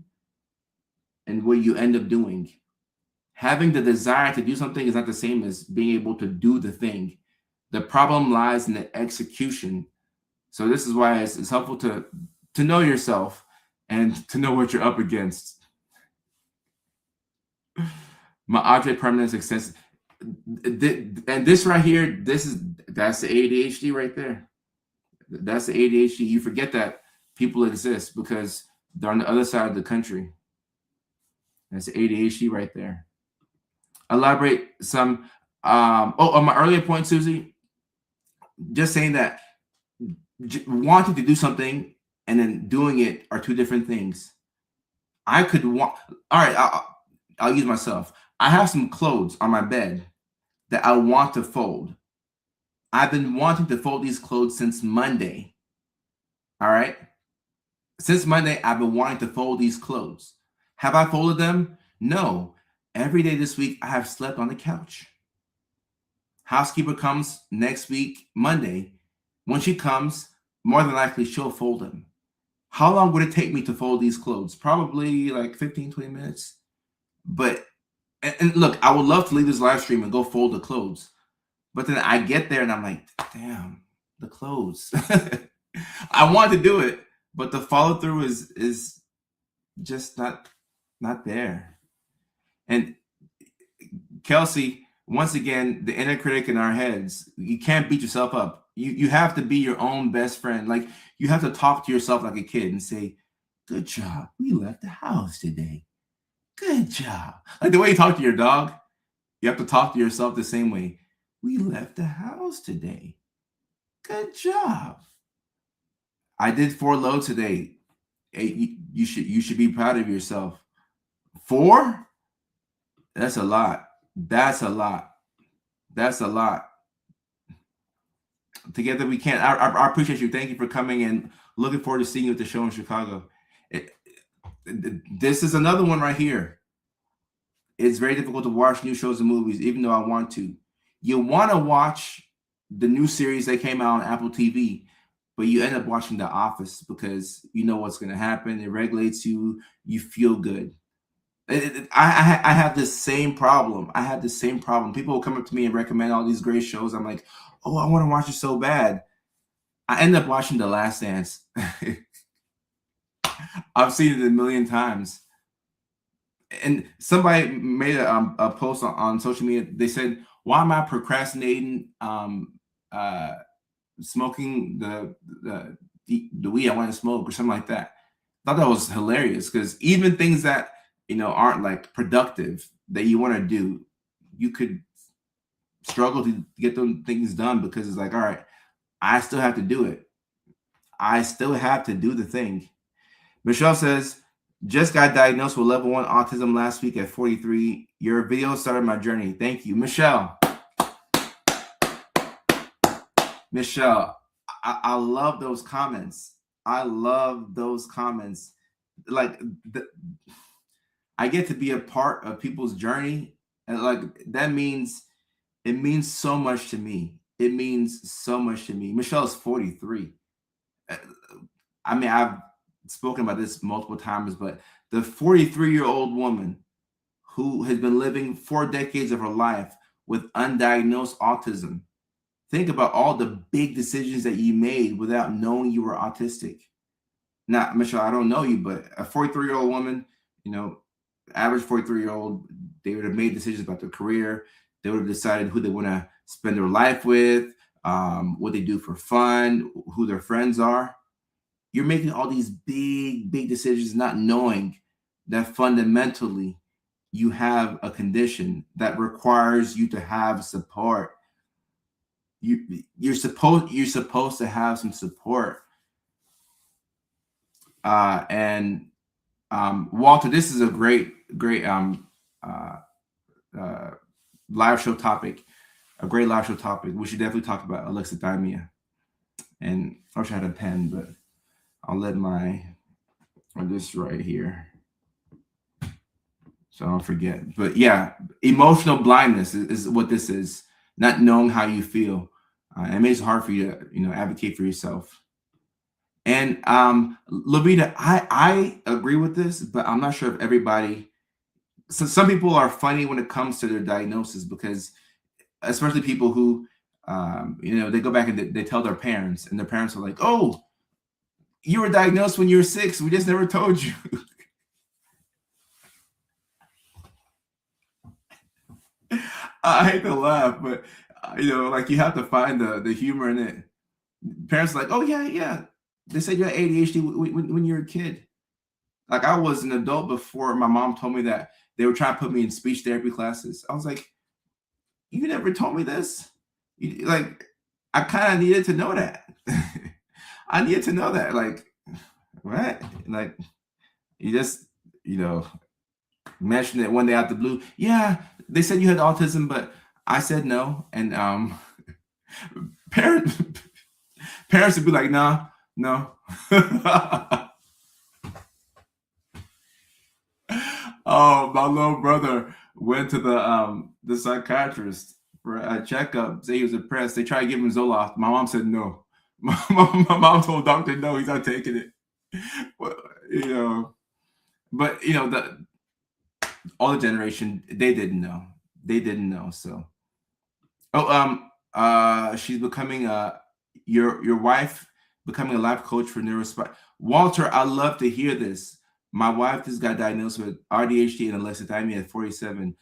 and what you end up doing. Having the desire to do something is not the same as being able to do the thing. The problem lies in the execution. So this is why it's helpful to know yourself and to know what you're up against. My object permanence extensive. And this right here, that's the ADHD right there. That's the ADHD. You forget that people exist because they're on the other side of the country. That's the ADHD right there. Elaborate some. On my earlier point, Susie, just saying that wanting to do something and then doing it are two different things. I could want. All right, I'll use myself. I have some clothes on my bed that I want to fold. I've been wanting to fold these clothes since Monday. All right. Since Monday, I've been wanting to fold these clothes. Have I folded them? No. Every day this week, I have slept on the couch. Housekeeper comes next week, Monday. When she comes, more than likely, she'll fold them. How long would it take me to fold these clothes? Probably like 15, 20 minutes. But, and look, I would love to leave this live stream and go fold the clothes. But then I get there and I'm like, damn, the clothes. I want to do it, but the follow through is just not there. And Kelsey, once again, the inner critic in our heads, you can't beat yourself up. You have to be your own best friend. Like, you have to talk to yourself like a kid and say, good job. We left the house today. Good job. Like the way you talk to your dog, you have to talk to yourself the same way. We left the house today. Good job. I did 4 loads today. Hey, you should be proud of yourself. 4? That's a lot. That's a lot. That's a lot. Together we can. I appreciate you. Thank you for coming, and looking forward to seeing you at the show in Chicago. This is another one right here. It's very difficult to watch new shows and movies, even though I want to. You want to watch the new series that came out on Apple TV, but you end up watching The Office because you know what's going to happen. It regulates you. You feel good. I have the same problem. I have the same problem. People will come up to me and recommend all these great shows. I'm like, oh, I want to watch it so bad. I end up watching The Last Dance. I've seen it a million times. And somebody made a post on social media. They said, why am I procrastinating smoking the weed I want to smoke, or something like that? I thought that was hilarious, because even things that, you know, aren't like productive that you want to do, you could struggle to get those things done, because it's like, all right, I still have to do it. I still have to do the thing. Michelle says, just got diagnosed with level 1 autism last week at 43. Your video started my journey. Thank you, Michelle. Michelle, I love those comments. I love those comments. Like, I get to be a part of people's journey, and like that means, it means so much to me. It means so much to me. Michelle's 43. I mean, I've spoken about this multiple times, but the 43-year-old woman who has been living 4 decades of her life with undiagnosed autism. Think about all the big decisions that you made without knowing you were autistic. Now, Michelle, I don't know you, but a 43-year-old woman, you know, average 43-year-old, they would have made decisions about their career. They would have decided who they want to spend their life with, what they do for fun, who their friends are. You're making all these big decisions, not knowing that fundamentally you have a condition that requires you to have support. You're supposed to have some support. And Walter, this is a great live show topic. A great live show topic. We should definitely talk about alexithymia. And I wish I had a pen, but I'll let this right here, so I don't forget. But yeah, emotional blindness is what this is. Not knowing how you feel. It makes it hard for you to, you know, advocate for yourself. And Lavita, I agree with this, but I'm not sure if everybody. So some people are funny when it comes to their diagnosis, because especially people who, you know, they go back and they tell their parents, and their parents are like, "Oh, you were diagnosed when you were 6. We just never told you." I hate to laugh, but you know, like, you have to find the humor in it. Parents are like, "Oh yeah, they said you had ADHD when you were a kid." Like, I was an adult before my mom told me that they were trying to put me in speech therapy classes. I was like, "You never told me this." Like, I kind of needed to know that. I needed to know that. Like, what? Like, you just, you know, mentioned it one day out the blue. Yeah, they said you had autism, but I said no. And parents would be like, no. Oh, my little brother went to the psychiatrist for a checkup. Say he was depressed. They tried to give him Zoloft. My mom said no. My mom told doctor no, he's not taking it. Well, you know, but you know, the older generation, they didn't know. They didn't know. So, she's becoming your wife becoming a life coach for neurospy. Walter, I love to hear this. My wife just got diagnosed with ADHD and alexithymia at 47.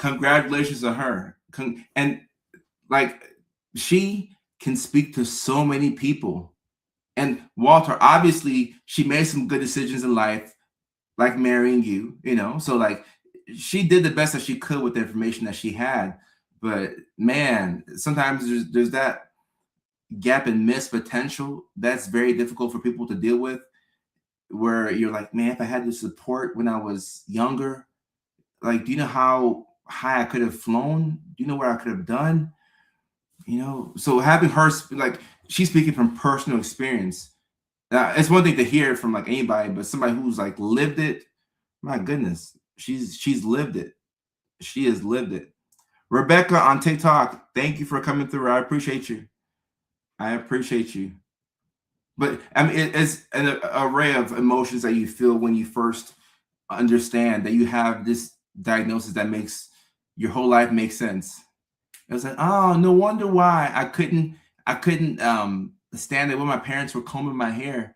Congratulations to her. And like, she can speak to so many people. And Walter, obviously, she made some good decisions in life, like marrying you, So like, she did the best that she could with the information that she had. But man, sometimes there's that gap in missed potential that's very difficult for people to deal with, where you're like, man, if I had the support when I was younger, like, do you know how high I could have flown? Do you know what I could have done? So having her like, she's speaking from personal experience. It's one thing to hear it from like anybody, but somebody who's like lived it, my goodness, she's lived it. She has lived it. Rebecca on TikTok, thank you for coming through. I appreciate you. I appreciate you. But I mean, it's an array of emotions that you feel when you first understand that you have this diagnosis that makes your whole life make sense. It was like, oh, no wonder why I couldn't stand it when my parents were combing my hair.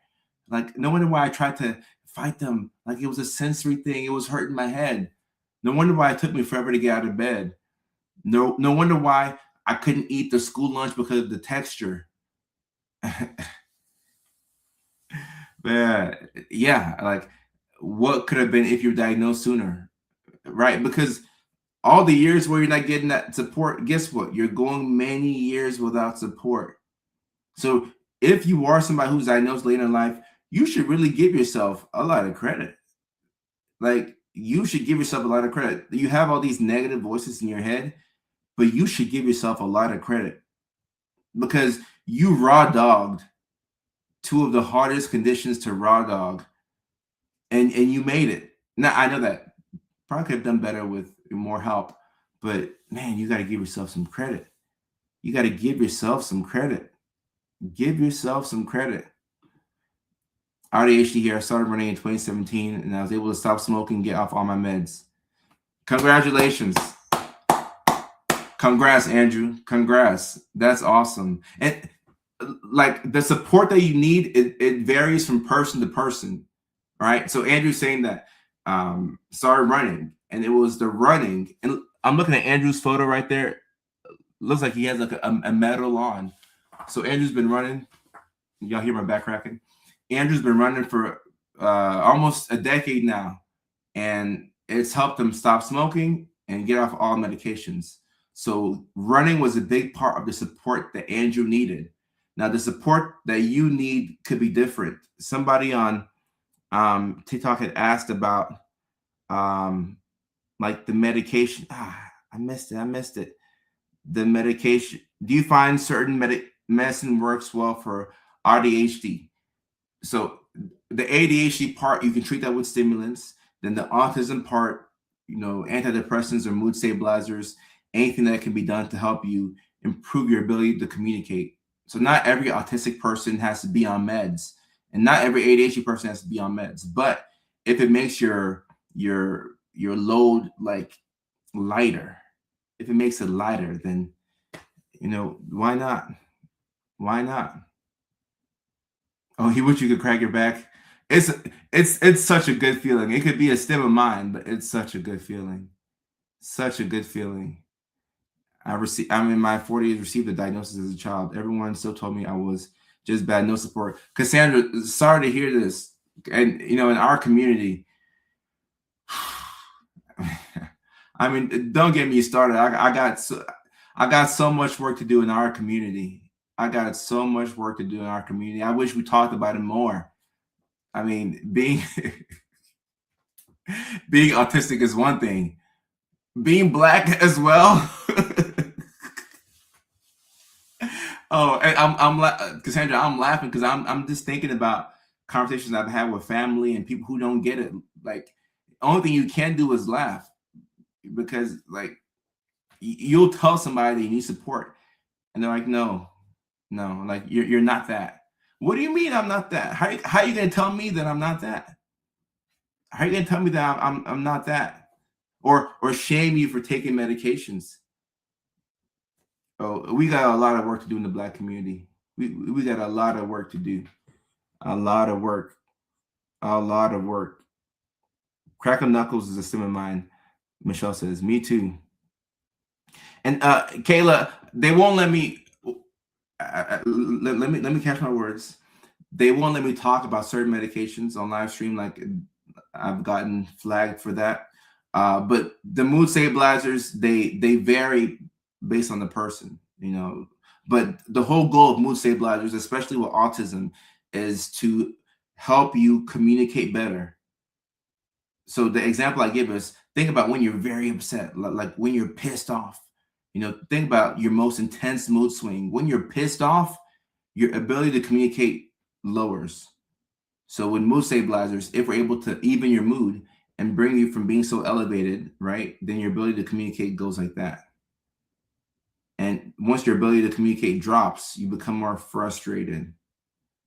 Like, no wonder why I tried to fight them. Like, it was a sensory thing. It was hurting my head. No wonder why it took me forever to get out of bed. No wonder why I couldn't eat the school lunch because of the texture. Yeah, like, what could have been if you were diagnosed sooner, right? Because all the years where you're not getting that support, guess what? You're going many years without support. So if you are somebody who's diagnosed later in life, you should really give yourself a lot of credit. Like, you should give yourself a lot of credit. You have all these negative voices in your head, but you should give yourself a lot of credit because you raw dogged two of the hardest conditions to raw dog, and you made it. Now, I know that probably could have done better with more help, but man, you got to give yourself some credit. You got to give yourself some credit. Give yourself some credit. ADHD here. I started running in 2017, and I was able to stop smoking and get off all my meds. Congratulations. Congrats, Andrew. Congrats. That's awesome. And like, the support that you need, it varies from person to person, right? So Andrew's saying that started running, and it was the running. And I'm looking at Andrew's photo right there. Looks like he has like a medal on. So Andrew's been running. Y'all hear my back cracking? Andrew's been running for almost a decade now, and it's helped him stop smoking and get off all medications. So running was a big part of the support that Andrew needed. Now, the support that you need could be different. Somebody on TikTok had asked about like the medication. I missed it. The medication. Do you find certain medicine works well for ADHD? So the ADHD part, you can treat that with stimulants. Then the autism part, antidepressants or mood stabilizers, anything that can be done to help you improve your ability to communicate. So not every autistic person has to be on meds, and not every ADHD person has to be on meds. But if it makes your load like lighter, if it makes it lighter, then why not? Why not? Oh, he wish you could crack your back. It's such a good feeling. It could be a stem of mine, but it's such a good feeling. Such a good feeling. I'm in my 40s, received a diagnosis as a child. Everyone still told me I was just bad, no support. Cassandra, sorry to hear this. And in our community, I mean, don't get me started. I got so much work to do in our community. I got so much work to do in our community. I wish we talked about it more. I mean, being autistic is one thing. Being Black as well. Oh, and I'm Cassandra, I'm laughing because I'm just thinking about conversations I've had with family and people who don't get it. Like, the only thing you can do is laugh, because like, you'll tell somebody you need support, and they're like, no, like, you're not that. What do you mean I'm not that? How are you gonna tell me that I'm not that? How are you gonna tell me that I'm not that? Or shame you for taking medications? Oh, we got a lot of work to do in the Black community. We got a lot of work to do. A lot of work. A lot of work. Crackle knuckles is a sim of mine. Michelle says, me too. And Kayla, they won't let me. Let me catch my words. They won't let me talk about certain medications on live stream. Like I've gotten flagged for that. But the mood stabilizers, they vary based on the person, you know. But the whole goal of mood stabilizers, especially with autism, is to help you communicate better. So the example I give is, think about when you're very upset, like when you're pissed off. You know, think about your most intense mood swing. When you're pissed off, your ability to communicate lowers. So with mood stabilizers, if we're able to even your mood and bring you from being so elevated, right, then your ability to communicate goes like that. And once your ability to communicate drops, you become more frustrated.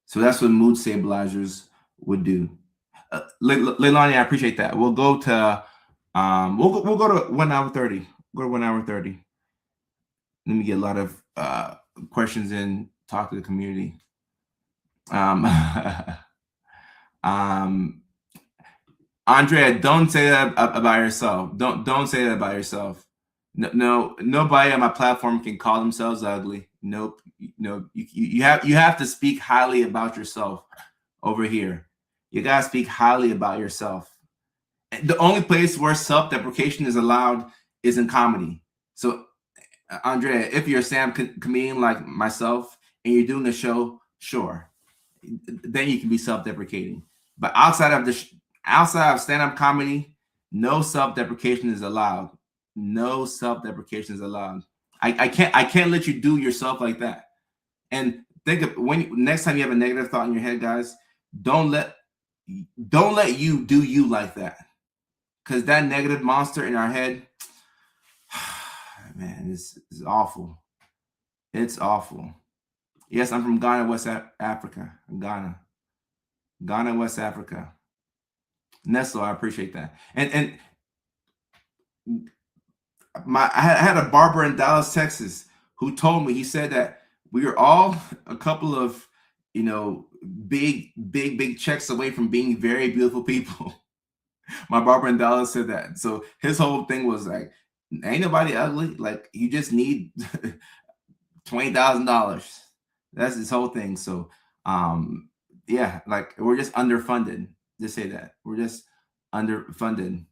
So that's what mood stabilizers would do. Leilani, I appreciate that. We'll go to we'll go to 1 hour 30. Go to 1 hour 30. Let me get a lot of questions in, talk to the community. Andrea, don't say that about yourself. Don't say that about yourself. No, nobody on my platform can call themselves ugly. Nope. No, you have to speak highly about yourself over here. You gotta speak highly about yourself. The only place where self-deprecation is allowed is in comedy. So, Andrea, if you're a stand-up comedian like myself and you're doing a show, sure, then you can be self-deprecating. But outside of stand-up comedy, no self-deprecation is allowed. No self-deprecation is allowed. I can't let you do yourself like that. And think of next time you have a negative thought in your head, guys, don't let you do you like that. Because that negative monster in our head, man, this is awful. It's awful. Yes, I'm from Ghana, West Africa. Ghana, West Africa. Nestle, I appreciate that. And I had a barber in Dallas, Texas, who told me, he said that we are all a couple of, you know, big checks away from being very beautiful people. My barber in Dallas said that. So his whole thing was like, ain't nobody ugly. Like, you just need $20,000. That's his whole thing. So yeah, like, we're just underfunded. Just say that. We're just underfunded.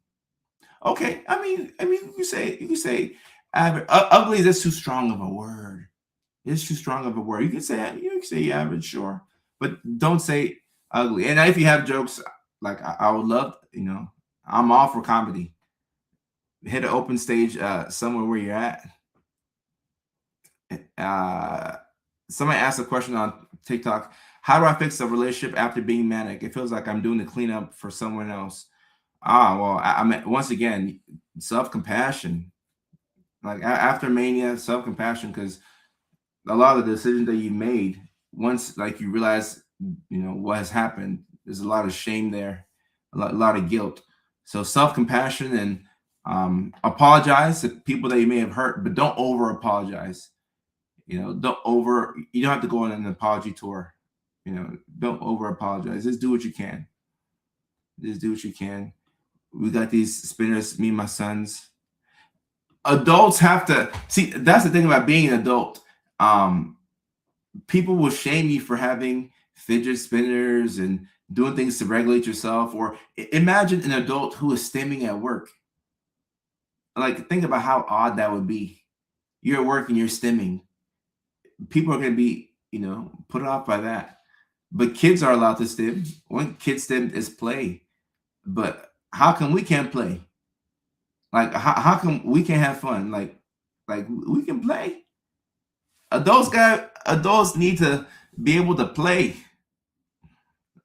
Okay. I mean, you say average. Ugly is just too strong of a word. It's too strong of a word. You can say average, sure, but don't say ugly. And if you have jokes, like I would love, you know, I'm all for comedy. Hit an open stage somewhere where you're at. Somebody asked a question on TikTok. How do I fix a relationship after being manic? It feels like I'm doing the cleanup for someone else. Well, I mean, once again, self-compassion. Like after mania, self-compassion, because a lot of the decisions that you made, once like you realize, you know, what has happened, there's a lot of shame there, a lot of guilt. So self-compassion, and apologize to people that you may have hurt, but don't over apologize. You know, you don't have to go on an apology tour. You know, don't over apologize. Just do what you can. Just do what you can. We got these spinners, me and my sons. Adults have to see, that's the thing about being an adult. People will shame you for having fidget spinners and doing things to regulate yourself. Or imagine an adult who is stimming at work. Like, think about how odd that would be. You're at work and you're stimming. People are going to be, you know, put off by that. But kids are allowed to stim. One kid stim is play. But how come we can't play? Like, how come we can't have fun? Like we can play. Adults need to be able to play.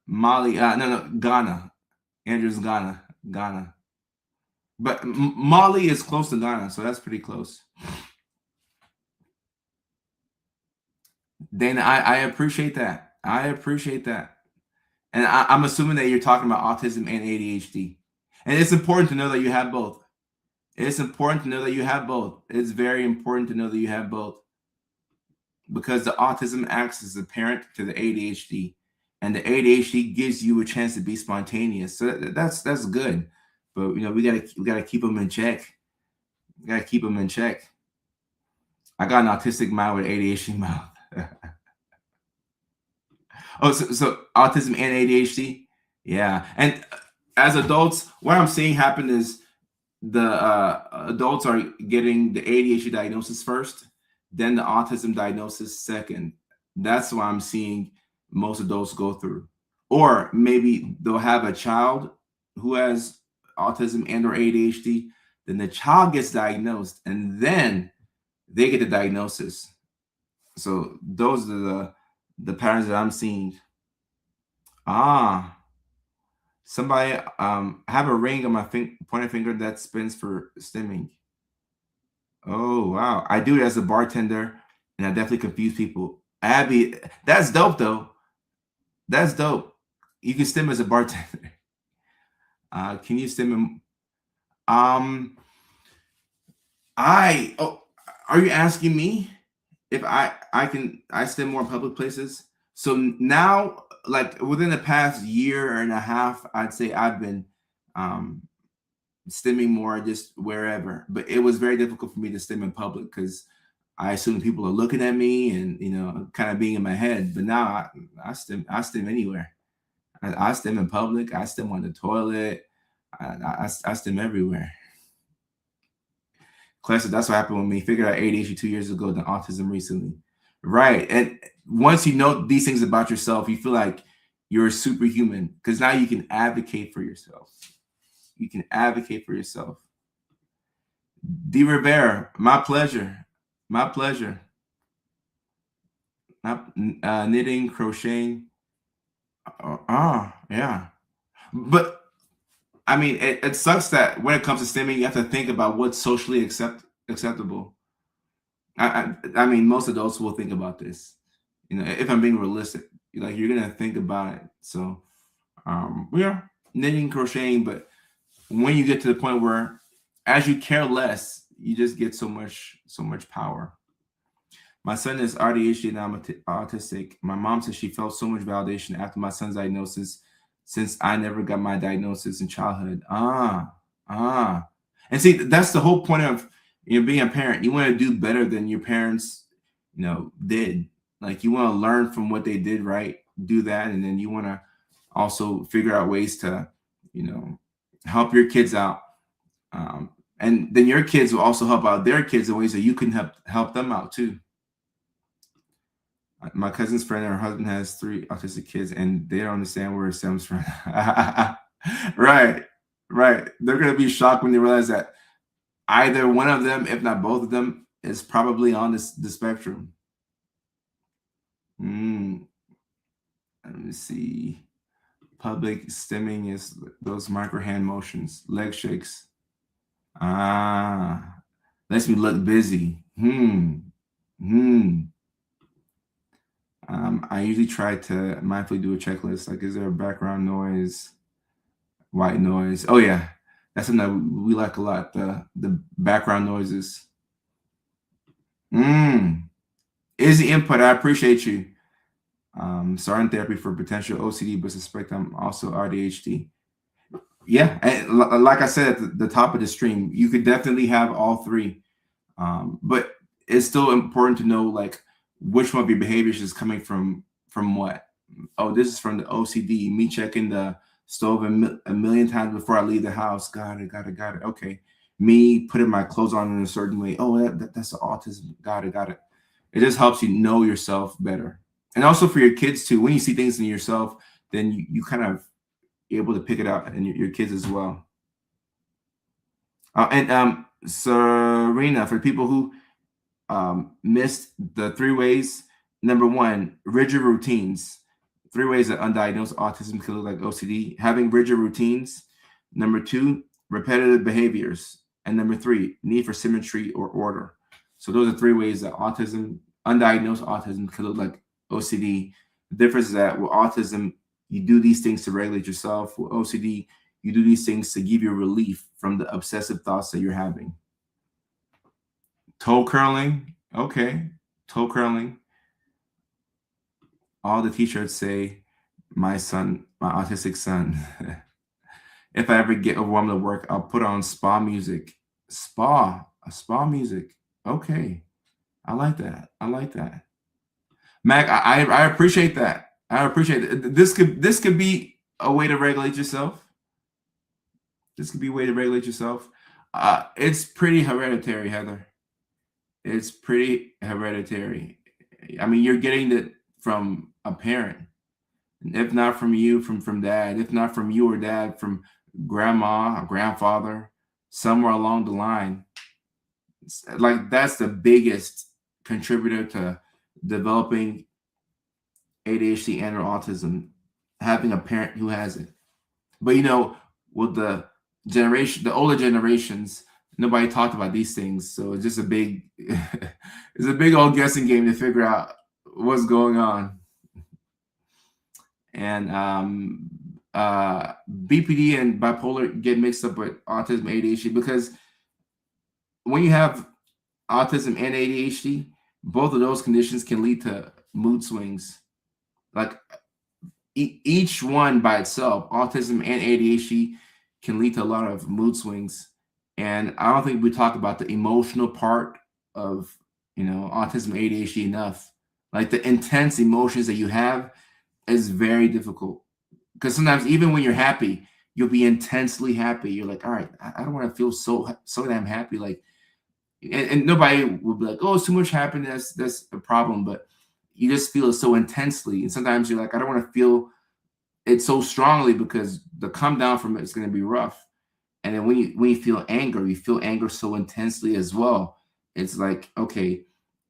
Mali, no, Ghana. Andrew's Ghana. But Mali is close to Ghana, so that's pretty close. Dana, I appreciate that. I appreciate that. And I'm assuming that you're talking about autism and ADHD. And it's important to know that you have both. It's important to know that you have both. It's very important to know that you have both. Because the autism acts as a parent to the ADHD. And the ADHD gives you a chance to be spontaneous. So that's good. But, you know, we gotta keep them in check. We gotta keep them in check. I got an autistic mind with ADHD mouth. Oh, so autism and ADHD? Yeah. And as adults, what I'm seeing happen is the adults are getting the ADHD diagnosis first, then the autism diagnosis second. That's what I'm seeing most adults go through. Or maybe they'll have a child who has autism and or ADHD, then the child gets diagnosed and then they get the diagnosis. So those are the patterns that I'm seeing. Ah, somebody I have a ring on my pointer finger that spins for stimming. Oh wow. I do it as a bartender and I definitely confuse people. Abby, that's dope though. That's dope. You can stim as a bartender. Can you stim in I oh are you asking me if I stim more in public places? So now like within the past year and a half, I'd say I've been um stimming more just wherever. But it was very difficult for me to stim in public because I assume people are looking at me and kind of being in my head. But now I stim anywhere. I stim in public. I stim on the toilet. I stim everywhere. Classic. That's what happened with me. Figured out ADHD 2 years ago, then autism recently. Right. And once you know these things about yourself, you feel like you're a superhuman because now you can advocate for yourself. You can advocate for yourself. D. Rivera, my pleasure. My pleasure. Not knitting, crocheting. Yeah. But I mean, it sucks that when it comes to stimming, you have to think about what's socially acceptable. I mean, most adults will think about this. If I'm being realistic, like you're gonna think about it. So, yeah, knitting, crocheting. But when you get to the point where, as you care less, you just get so much power. My son is ADHD and I'm autistic. My mom says she felt so much validation after my son's diagnosis since I never got my diagnosis in childhood. Ah. And see, that's the whole point of being a parent. You want to do better than your parents, did. Like you want to learn from what they did right, do that, and then you want to also figure out ways to, help your kids out. And then your kids will also help out their kids in ways that you can help them out too. My cousin's friend and her husband has 3 autistic kids, and they don't understand where it stems from. Right, right. They're gonna be shocked when they realize that either one of them, if not both of them, is probably on the spectrum. Mm, let me see. Public stimming is those micro hand motions, leg shakes. Ah, lets me look busy. Hmm. I usually try to mindfully do a checklist. Like, is there a background noise, white noise? Oh yeah, that's something that we like a lot. The background noises. Is the input. I appreciate you. Starting therapy for potential OCD, but suspect I'm also ADHD. Yeah, and like I said at the top of the stream, you could definitely have all 3. But it's still important to know like which one of your behaviors is coming from what. Oh, this is from the OCD. Me checking the stove a million times before I leave the house. Got it. Okay. Me putting my clothes on in a certain way. Oh, that's the autism. Got it. It just helps you know yourself better. And also for your kids too. When you see things in yourself, then you kind of able to pick it out in your kids as well. And Serena, for people who missed the 3 ways. Number 1, rigid routines. 3 ways that undiagnosed autism can look like OCD. Having rigid routines. Number 2, repetitive behaviors. And number 3, need for symmetry or order. So those are 3 ways that undiagnosed autism can look like OCD. The difference is that with autism, you do these things to regulate yourself. With OCD, you do these things to give you relief from the obsessive thoughts that you're having. Toe curling. Okay. Toe curling. All the t-shirts say, my autistic son. If I ever get overwhelmed at work, I'll put on spa music. Spa music. Okay. I like that. I like that. Mac, I appreciate that. I appreciate it. This could be a way to regulate yourself. This could be a way to regulate yourself. It's pretty hereditary, Heather. It's pretty hereditary. I mean, you're getting it from a parent. If not from you, from dad. If not from you or dad, from grandma or grandfather, somewhere along the line. Like that's the biggest contributor to developing ADHD and or autism, having a parent who has it. But with the older generations, nobody talked about these things. So it's just a big it's a big old guessing game to figure out what's going on. And BPD and bipolar get mixed up with autism, ADHD, because when you have autism and ADHD, both of those conditions can lead to mood swings. Like each one by itself, autism and ADHD, can lead to a lot of mood swings. And I don't think we talk about the emotional part of autism, ADHD enough. Like the intense emotions that you have is very difficult, because sometimes even when you're happy, you'll be intensely happy. You're like, all right, I don't want to feel so damn happy. Like, and nobody will be like, oh, it's too much happiness. That's a problem. But you just feel it so intensely. And sometimes you're like, I don't want to feel it so strongly, because the come down from it is going to be rough. And then when you feel anger, you feel anger so intensely as well. It's like, okay,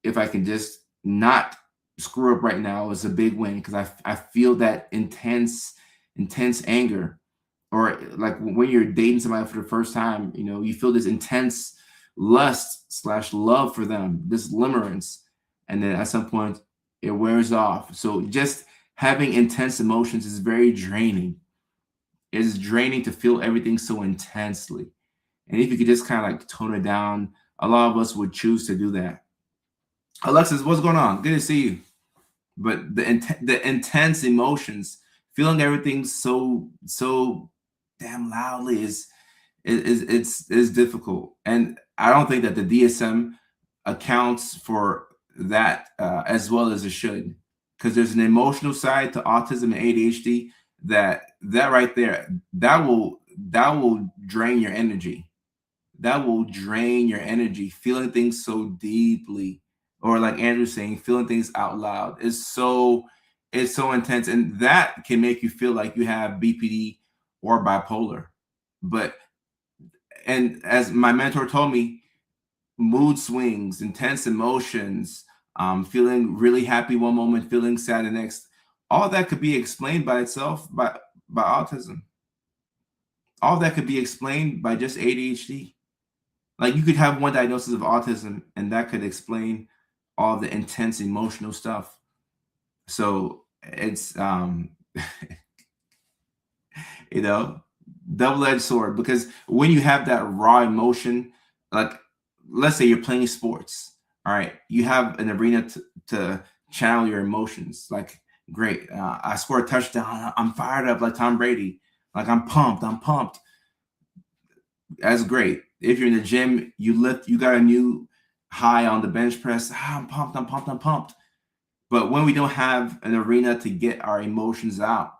if I can just not screw up right now, is a big win, because I feel that intense anger. Or like when you're dating somebody for the first time, you feel this intense lust/love for them, this limerence, and then at some point it wears off. So just having intense emotions is very draining. It's draining to feel everything so intensely. And if you could just kind of like tone it down, a lot of us would choose to do that. Alexis, what's going on? Good to see you. But the intense emotions, feeling everything so damn loudly is difficult. And I don't think that the DSM accounts for that as well as it should, because there's an emotional side to autism and ADHD that right there, that will drain your energy. That will drain your energy. Feeling things so deeply, or like Andrew's saying, feeling things out loud is so intense, and that can make you feel like you have BPD or bipolar. But and as my mentor told me, mood swings, intense emotions, feeling really happy one moment, feeling sad the next, all that could be explained by itself by autism. All that could be explained by just ADHD. Like you could have one diagnosis of autism, and that could explain all the intense emotional stuff. So it's double-edged sword, because when you have that raw emotion, like let's say you're playing sports, all right, you have an arena to channel your emotions. Like, great, I scored a touchdown, I'm fired up like Tom Brady, like I'm pumped. That's great. If you're in the gym, you got a new high on the bench press, I'm pumped. But when we don't have an arena to get our emotions out,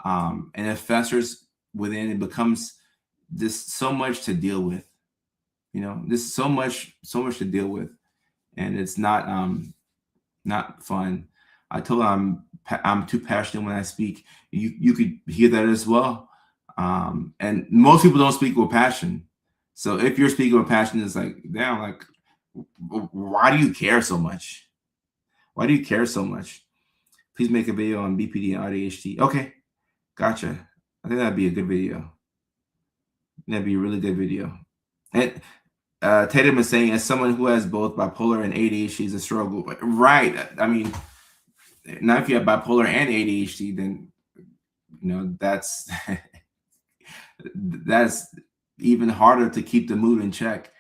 and it festers within, it becomes just so much to deal with. There's so much to deal with, and it's not fun. I told him I'm too passionate when I speak. You could hear that as well. And most people don't speak with passion. So if you're speaking with passion, it's like, damn, like, why do you care so much? Why do you care so much? Please make a video on BPD and ADHD. Okay, gotcha. I think that'd be a good video. That'd be a really good video. And Tatum is saying, as someone who has both bipolar and ADHD is a struggle. Right. I mean, now if you have bipolar and ADHD, then that's that's even harder to keep the mood in check.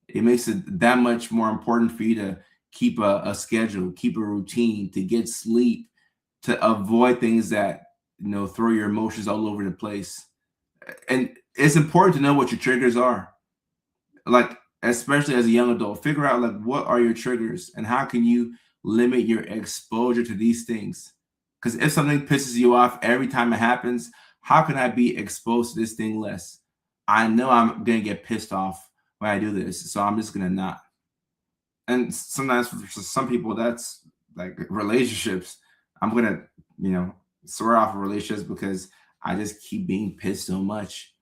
It makes it that much more important for you to keep a schedule, keep a routine, to get sleep, to avoid things that throw your emotions all over the place. And it's important to know what your triggers are. Like especially as a young adult. Figure out like what are your triggers and how can you limit your exposure to these things. Because if something pisses you off every time it happens, how can I be exposed to this thing less? I know I'm gonna get pissed off when I do this, so I'm just gonna not. And sometimes for some people, that's like relationships. I'm gonna, you know, swear off of relationships because I just keep being pissed so much,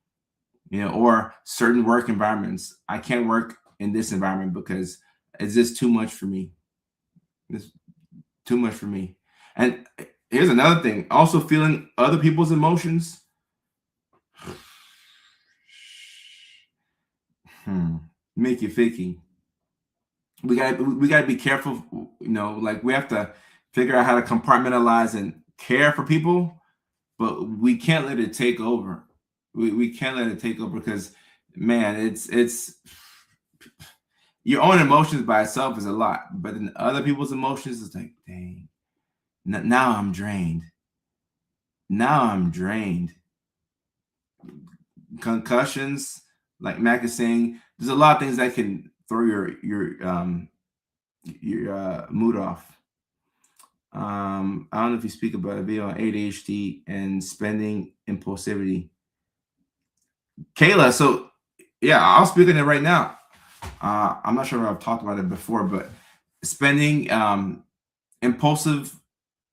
or certain work environments. I can't work in this environment because it's just too much for me. It's too much for me. And here's another thing, also feeling other people's emotions. Make you ficky. We gotta be careful, like we have to figure out how to compartmentalize and care for people, but we can't let it take over. We can't let it take over because man, it's your own emotions by itself is a lot, but then other people's emotions is like, dang, now I'm drained. Now I'm drained. Concussions, like Mac is saying, there's a lot of things that can throw your mood off. I don't know if you speak about a video on ADHD and spending impulsivity. Kayla, so yeah, I'll speak on it right now. I'm not sure if I've talked about it before, but spending, impulsive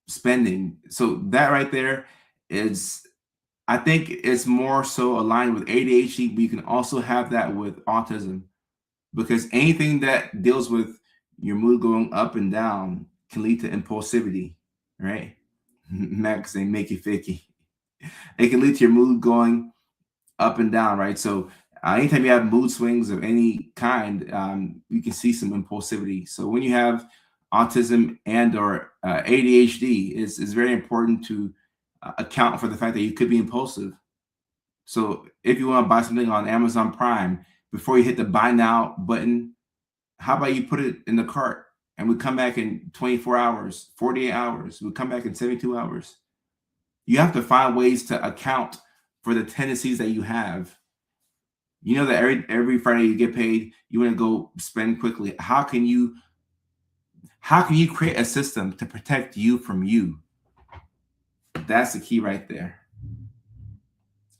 spending. So that right there is, I think it's more so aligned with ADHD, but you can also have that with autism because anything that deals with your mood going up and down can lead to impulsivity, right? Max saying make it ficky. It can lead to your mood going up and down, right? So anytime you have mood swings of any kind, you can see some impulsivity. So when you have autism and or ADHD, it's very important to account for the fact that you could be impulsive. So if you want to buy something on Amazon Prime, before you hit the buy now button, how about you put it in the cart and we come back in 24 hours, 48 hours, we come back in 72 hours. You have to find ways to account for the tendencies that you have. You know that every Friday you get paid, you want to go spend quickly. How can you create a system to protect you from you? That's the key right there.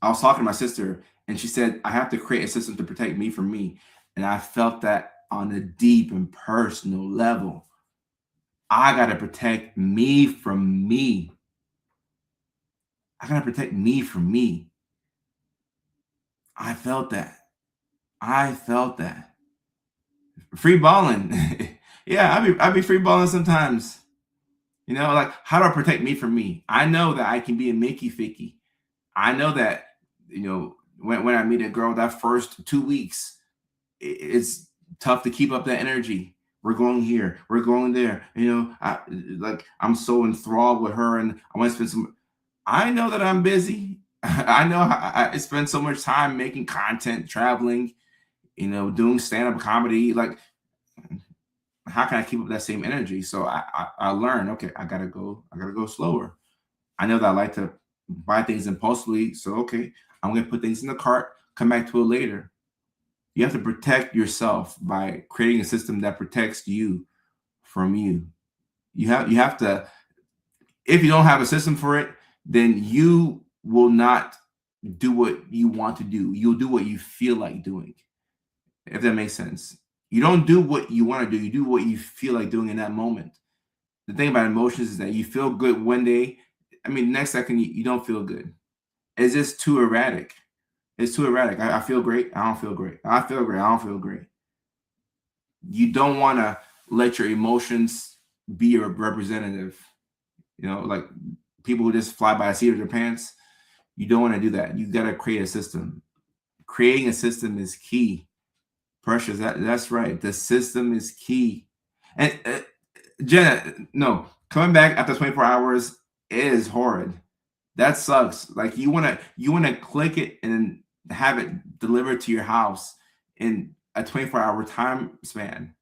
I was talking to my sister and she said, I have to create a system to protect me from me. And I felt that on a deep and personal level. I got to protect me from me. I got to protect me from me. I felt that. Free balling. Yeah, I'd be free balling sometimes. Like how do I protect me from me? I know that I can be a Mickey Ficky. I know that, when I meet a girl, that first 2 weeks, it's tough to keep up that energy. We're going here, we're going there. I'm so enthralled with her, and I want to spend some. I know that I'm busy. I know I spend so much time making content, traveling, doing stand-up comedy. Like, how can I keep up that same energy? So I learned, okay, I gotta go slower. I know that I like to buy things impulsively. So okay, I'm gonna put things in the cart, come back to it later. You have to protect yourself by creating a system that protects you from you. You have to, if you don't have a system for it, then you will not do what you want to do. You'll do what you feel like doing. If that makes sense. You don't do what you want to do. You do what you feel like doing in that moment. The thing about emotions is that you feel good one day. Next second, you don't feel good. It's just too erratic. It's too erratic. I feel great. I don't feel great. I feel great. I don't feel great. You don't want to let your emotions be your representative. Like people who just fly by the seat of their pants. You don't want to do that. You got to create a system. Creating a system is key. Precious, that's right. The system is key. And Jenna, no, coming back after 24 hours is horrid. That sucks. Like you wanna click it and have it delivered to your house in a 24-hour time span.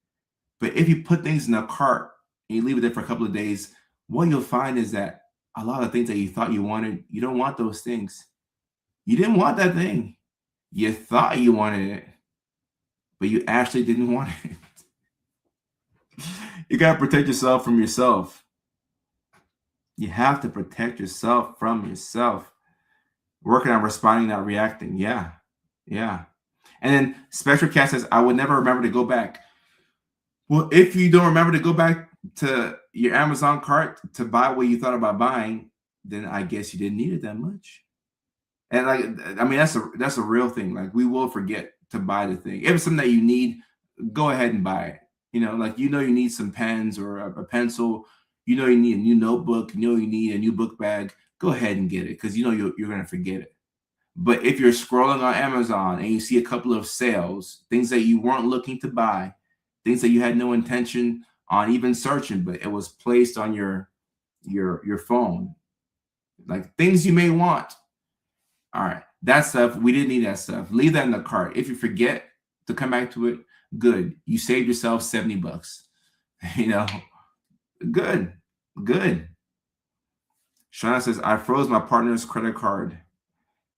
But if you put things in a cart and you leave it there for a couple of days, what you'll find is that a lot of things that you thought you wanted, you don't want those things. You didn't want that thing. You thought you wanted it. but you actually didn't want it. You got to protect yourself from yourself. You have to protect yourself from yourself. Working on responding, not reacting. Yeah. Yeah. And then Spectre Cat says, I would never remember to go back. Well, if you don't remember to go back to your Amazon cart to buy what you thought about buying, then I guess you didn't need it that much. And like, I mean, that's a real thing. Like, we will forget to buy the thing. If it's something that you need, go ahead and buy it. You know, like, you need some pens or a pencil. You need a new notebook. You need a new book bag. Go ahead and get it because you're going to forget it. But if you're scrolling on Amazon and you see a couple of sales, things that you weren't looking to buy, things that you had no intention on even searching, but it was placed on your phone, like things you may want. All right, that stuff, we didn't need that stuff. Leave that in the cart. If you forget to come back to it, good. You saved yourself $70. Good. Shauna says, I froze my partner's credit card.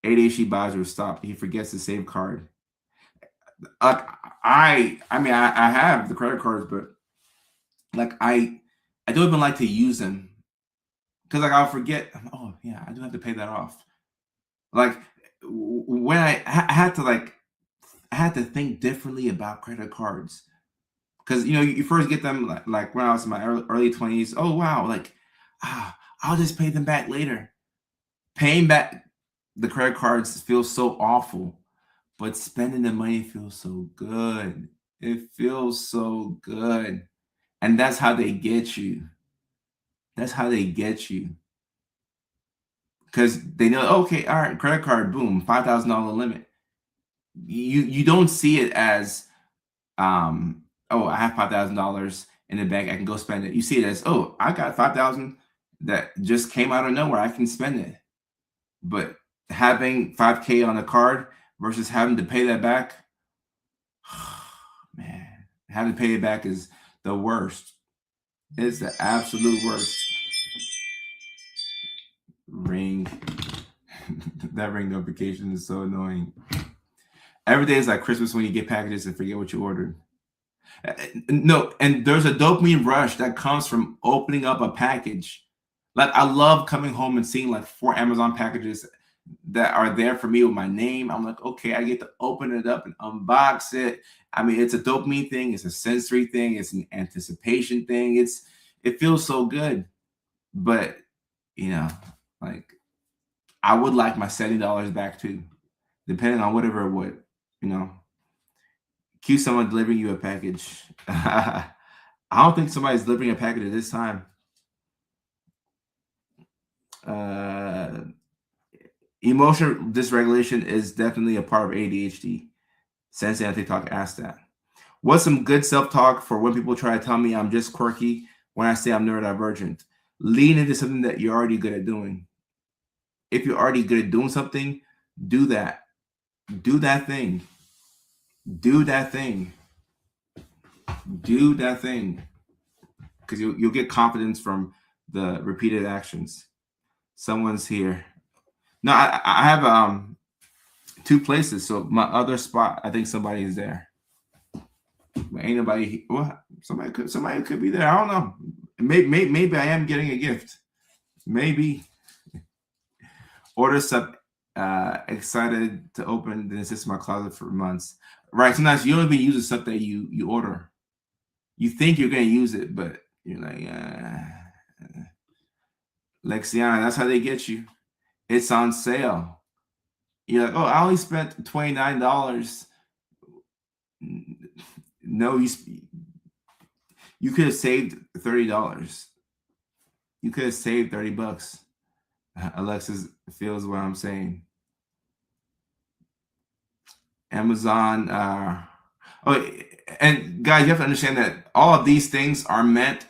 8 days she buys or stop. He forgets to save card. I mean, I have the credit cards, but like I don't even like to use them because like I'll forget. Oh yeah, I do have to pay that off. Like when I had to think differently about credit cards because you first get them like when I was in my early 20s. Oh wow, like I'll just pay them back later. Paying back the credit cards feels so awful, but spending the money feels so good. It feels so good. And that's how they get you. Because they know, okay, all right, credit card, boom, $5,000 limit. You don't see it as, oh, I have $5,000 in the bank, I can go spend it. You see it as, oh, I got $5,000 that just came out of nowhere, I can spend it. But having $5K on a card versus having to pay that back, man, having to pay it back is the worst. It's the absolute worst. Ring. That ring notification is so annoying. Every day is like Christmas when you get packages and forget what you ordered. No, and there's a dopamine rush that comes from opening up a package. Like I love coming home and seeing like 4 Amazon packages that are there for me with my name. I'm like, okay, I get to open it up and unbox it. I mean, it's a dopamine thing. It's a sensory thing. It's an anticipation thing. It feels so good. But, like I would like my $70 back too, depending on whatever it would, cue someone delivering you a package. I don't think somebody's delivering a package at this time. Emotional dysregulation is definitely a part of ADHD. Sensei on TikTok asked that. What's some good self-talk for when people try to tell me I'm just quirky when I say I'm neurodivergent? Lean into something that you're already good at doing. If you're already good at doing something, do that. Do that thing. Do that thing. Do that thing. Because you'll get confidence from the repeated actions. Someone's here. No, I have 2 places. So my other spot, I think somebody is there. But ain't nobody. Well, somebody could be there. I don't know. Maybe I am getting a gift. Maybe. Order sub. Excited to open. Then it sits in my closet for months. Right. Sometimes you don't even use the stuff that you order. You think you're gonna use it, but you're like, Lexiana. That's how they get you. It's on sale. You're like, oh, I only spent $29. No, you could have saved $30. You could have saved $30. Alexis feels what I'm saying. Amazon. And guys, you have to understand that all of these things are meant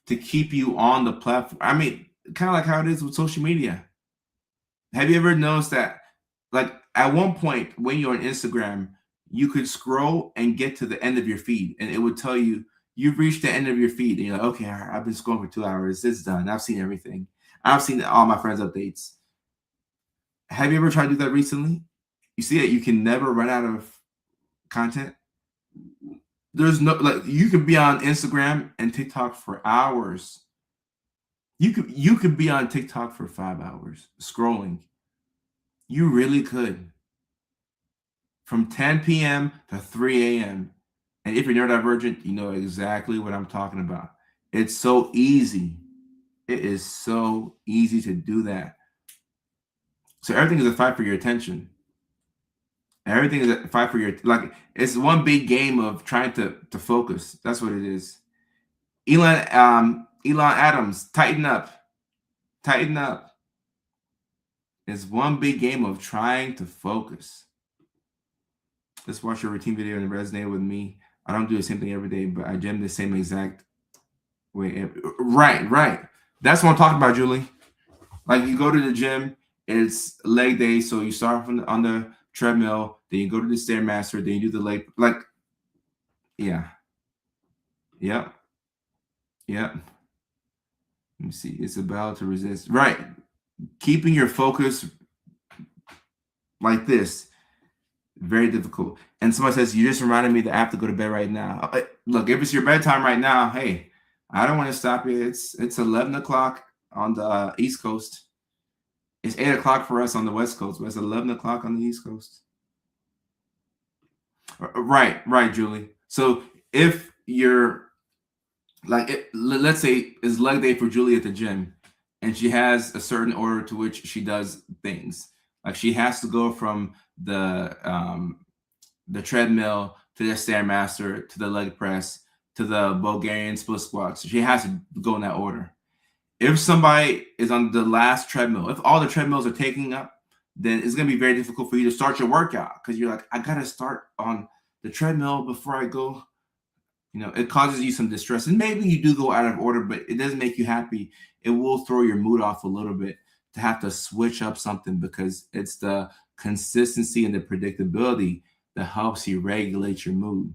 to keep you on the platform. I mean, kind of like how it is with social media. Have you ever noticed that, like, at one point when you're on Instagram, you could scroll and get to the end of your feed, and it would tell you you've reached the end of your feed, and you're like, okay, I've been scrolling for 2 hours. It's done. I've seen everything. I've seen all my friends' updates. Have you ever tried to do that recently? You see that you can never run out of content. there's no, like, you could be on Instagram and TikTok for hours. You could be on TikTok for 5 hours scrolling. You really could, from 10 p.m. to 3 a.m. And if you're neurodivergent, you know exactly what I'm talking about. It's so easy. It is so easy to do that. So everything is a fight for your attention. Everything is a fight for your, like, it's one big game of trying to focus. That's what it is. Elon Adams, tighten up. Tighten up. It's one big game of trying to focus. Let's watch your routine video and resonate with me. I don't do the same thing every day, but I gym the same exact way. Right. That's what I'm talking about, Julie. Like, you go to the gym, it's leg day, so you start on the treadmill, then you go to the Stairmaster, then you do the leg, like, yeah. Yep. Let me see. It's about to resist. Right. Keeping your focus like this, very difficult. And somebody says, you just reminded me that I have to go to bed right now. Look, if it's your bedtime right now, hey, I don't want to stop you. It's 11 o'clock on the East Coast. It's 8 o'clock for us on the West Coast, but it's 11 o'clock on the East Coast. Right, Julie. So if you're, like, let's say it's leg day for Julie at the gym, and she has a certain order to which she does things. Like, she has to go from the treadmill to the Stairmaster to the leg press to the Bulgarian split squats. So she has to go in that order. If somebody is on the last treadmill, if all the treadmills are taking up, then it's going to be very difficult for you to start your workout, because you're like, I got to start on the treadmill before I go. You know, it causes you some distress, and maybe you do go out of order, but it doesn't make you happy. It will throw your mood off a little bit to have to switch up something, because it's the consistency and the predictability that helps you regulate your mood.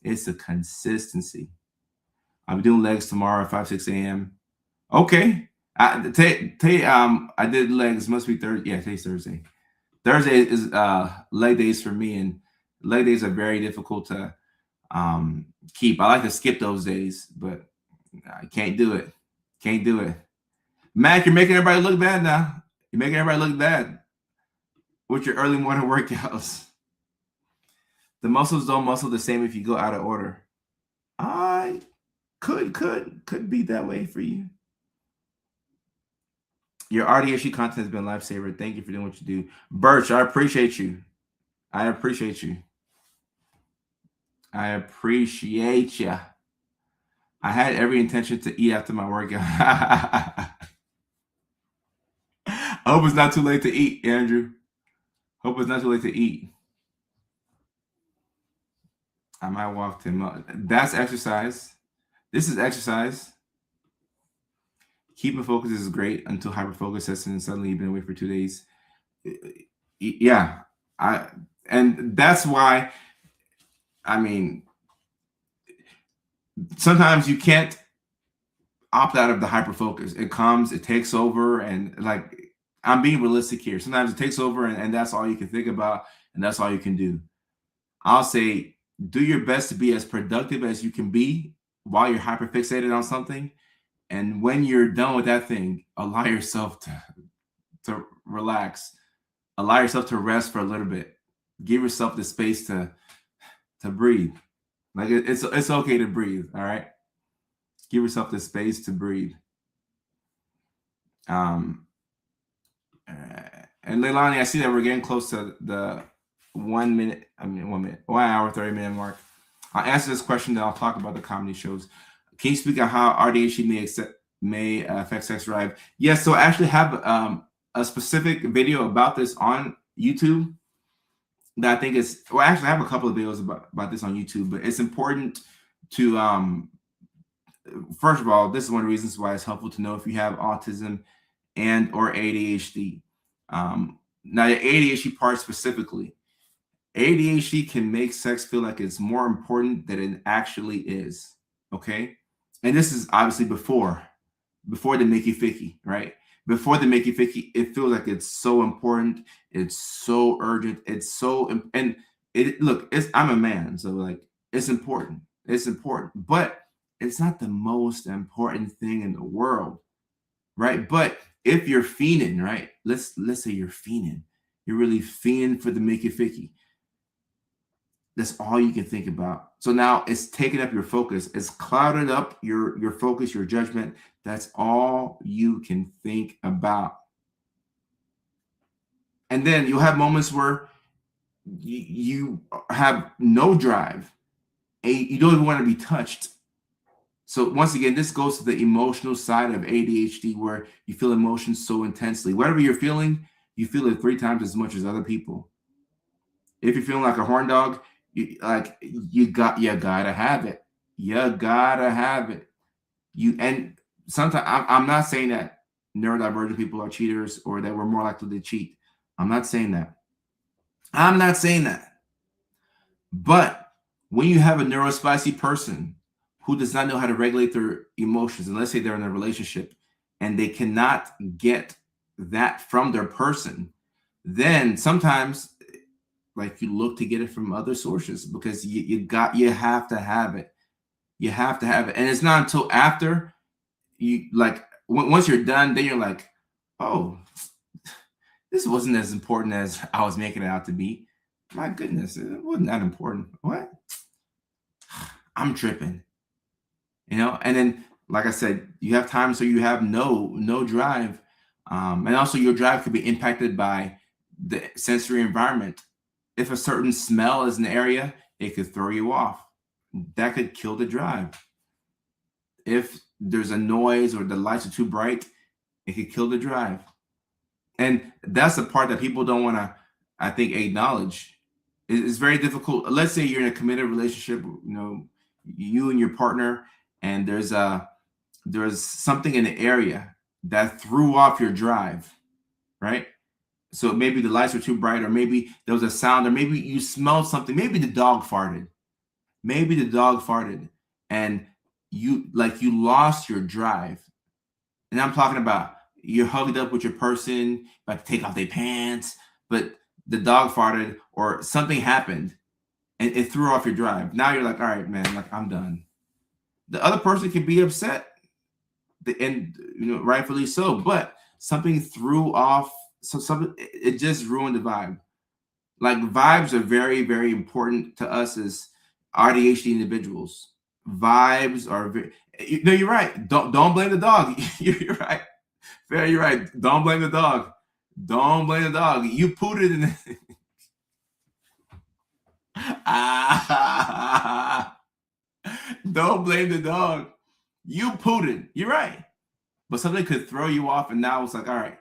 It's the consistency. I'm doing legs tomorrow at 5, 6 a.m. Okay. I did legs. Must be Thursday. Yeah, today's Thursday. Thursday is leg days for me, and leg days are very difficult to keep. I like to skip those days, but I can't do it. Can't do it. Mac, you're making everybody look bad now. You're making everybody look bad with your early morning workouts. The muscles don't muscle the same if you go out of order. I could be that way for you. Your RDHE content has been a lifesaver. Thank you for doing what you do. Birch, I appreciate you. I appreciate you. I appreciate you. I had every intention to eat after my workout. I hope it's not too late to eat, Andrew. Hope it's not too late to eat. I might walk 10 miles. That's exercise. This is exercise. Keeping focus is great until hyperfocus sets in and suddenly you've been away for 2 days. Yeah. And that's why, I mean, sometimes you can't opt out of the hyperfocus. It comes, it takes over, and, like, I'm being realistic here. Sometimes it takes over, and that's all you can think about, and that's all you can do. I'll say, do your best to be as productive as you can be while you're hyperfixated on something. And when you're done with that thing, allow yourself to relax. Allow yourself to rest for a little bit. Give yourself the space to breathe. Like, it's okay to breathe, all right? Give yourself the space to breathe. And Leilani, I see that we're getting close to the 1 hour, 30-minute mark. I'll answer this question, then I'll talk about the comedy shows. Can you speak on how RDHD may affect sex drive? Yes, so I actually have a specific video about this on YouTube that I think is, well, actually I have a couple of videos about this on YouTube, but it's important to, first of all, this is one of the reasons why it's helpful to know if you have autism and or ADHD. Now, the ADHD part specifically, ADHD can make sex feel like it's more important than it actually is, okay? And this is obviously before the Mickey Ficky, right? Before the Mickey Ficky, it feels like it's so important, it's so urgent, it's so, and it, look, I'm a man, so, like, It's important. It's important, but it's not the most important thing in the world, right? But if you're fiending, right? Let's say you're fiending. You're really fiending for the Mickey Ficky. That's all you can think about. So now it's taking up your focus. It's clouded up your focus, your judgment. That's all you can think about. And then you'll have moments where you have no drive and you don't even want to be touched. So once again, this goes to the emotional side of ADHD where you feel emotions so intensely. Whatever you're feeling, you feel it 3 times as much as other people. If you're feeling like a horn dog, you gotta have it. You gotta have it. And sometimes I'm not saying that neurodivergent people are cheaters or that we're more likely to cheat. I'm not saying that. I'm not saying that. But when you have a neurospicy person who does not know how to regulate their emotions, and let's say they're in a relationship and they cannot get that from their person, then sometimes like you look to get it from other sources because you have to have it. You have to have it. And it's not until after you like once you're done, then you're like, oh, this wasn't as important as I was making it out to be. My goodness, it wasn't that important. What? I'm tripping. And then like I said, you have times where you have no drive. And also your drive could be impacted by the sensory environment. If a certain smell is in the area, it could throw you off. That could kill the drive. If there's a noise or the lights are too bright, it could kill the drive. And that's the part that people don't want to, I think, acknowledge. It's very difficult. Let's say you're in a committed relationship, you and your partner, and there's something in the area that threw off your drive, right? So maybe the lights were too bright, or maybe there was a sound, or maybe you smelled something. Maybe the dog farted. And you lost your drive. And I'm talking about you're hugged up with your person, about to take off their pants, but the dog farted or something happened and it threw off your drive. Now you're like, all right, man, like I'm done. The other person can be upset, and rightfully so, but something threw off. So something, it just ruined the vibe. Like vibes are very, very important to us as ADHD individuals. Vibes are very. You're right. Don't blame the dog. You're right. You're right. Don't blame the dog. Don't blame the dog. You put it in. Don't blame the dog. You put it. You're right. But something could throw you off, and now it's like, all right,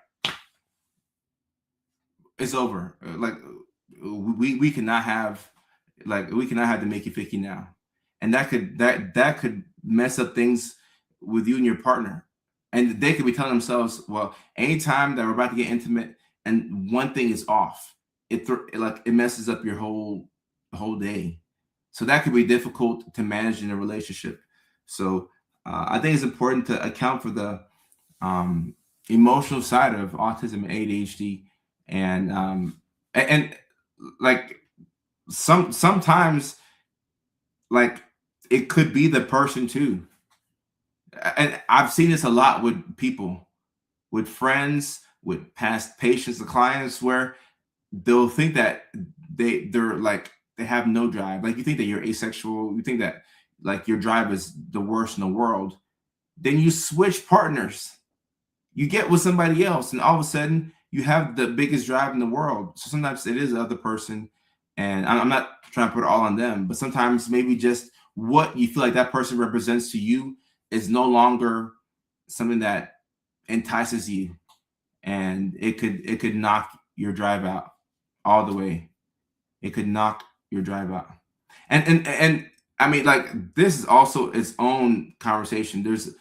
it's over. Like we cannot have the Mickey Ficky now, and that could mess up things with you and your partner, and they could be telling themselves, well, anytime that we're about to get intimate and one thing is off, it messes up your whole day. So that could be difficult to manage in a relationship. So I think it's important to account for the emotional side of autism and ADHD, and like sometimes like it could be the person too. And I've seen this a lot with people, with friends, with past patients, the clients, where they'll think that they're like they have no drive. Like you think that you're asexual, you think that like your drive is the worst in the world. Then you switch partners. You get with somebody else, and all of a sudden you have the biggest drive in the world. So sometimes it is the other person, and I'm not trying to put it all on them, but sometimes maybe just what you feel like that person represents to you is no longer something that entices you, and it could knock your drive out all the way. It could knock your drive out. And I mean, like this is also its own conversation. There's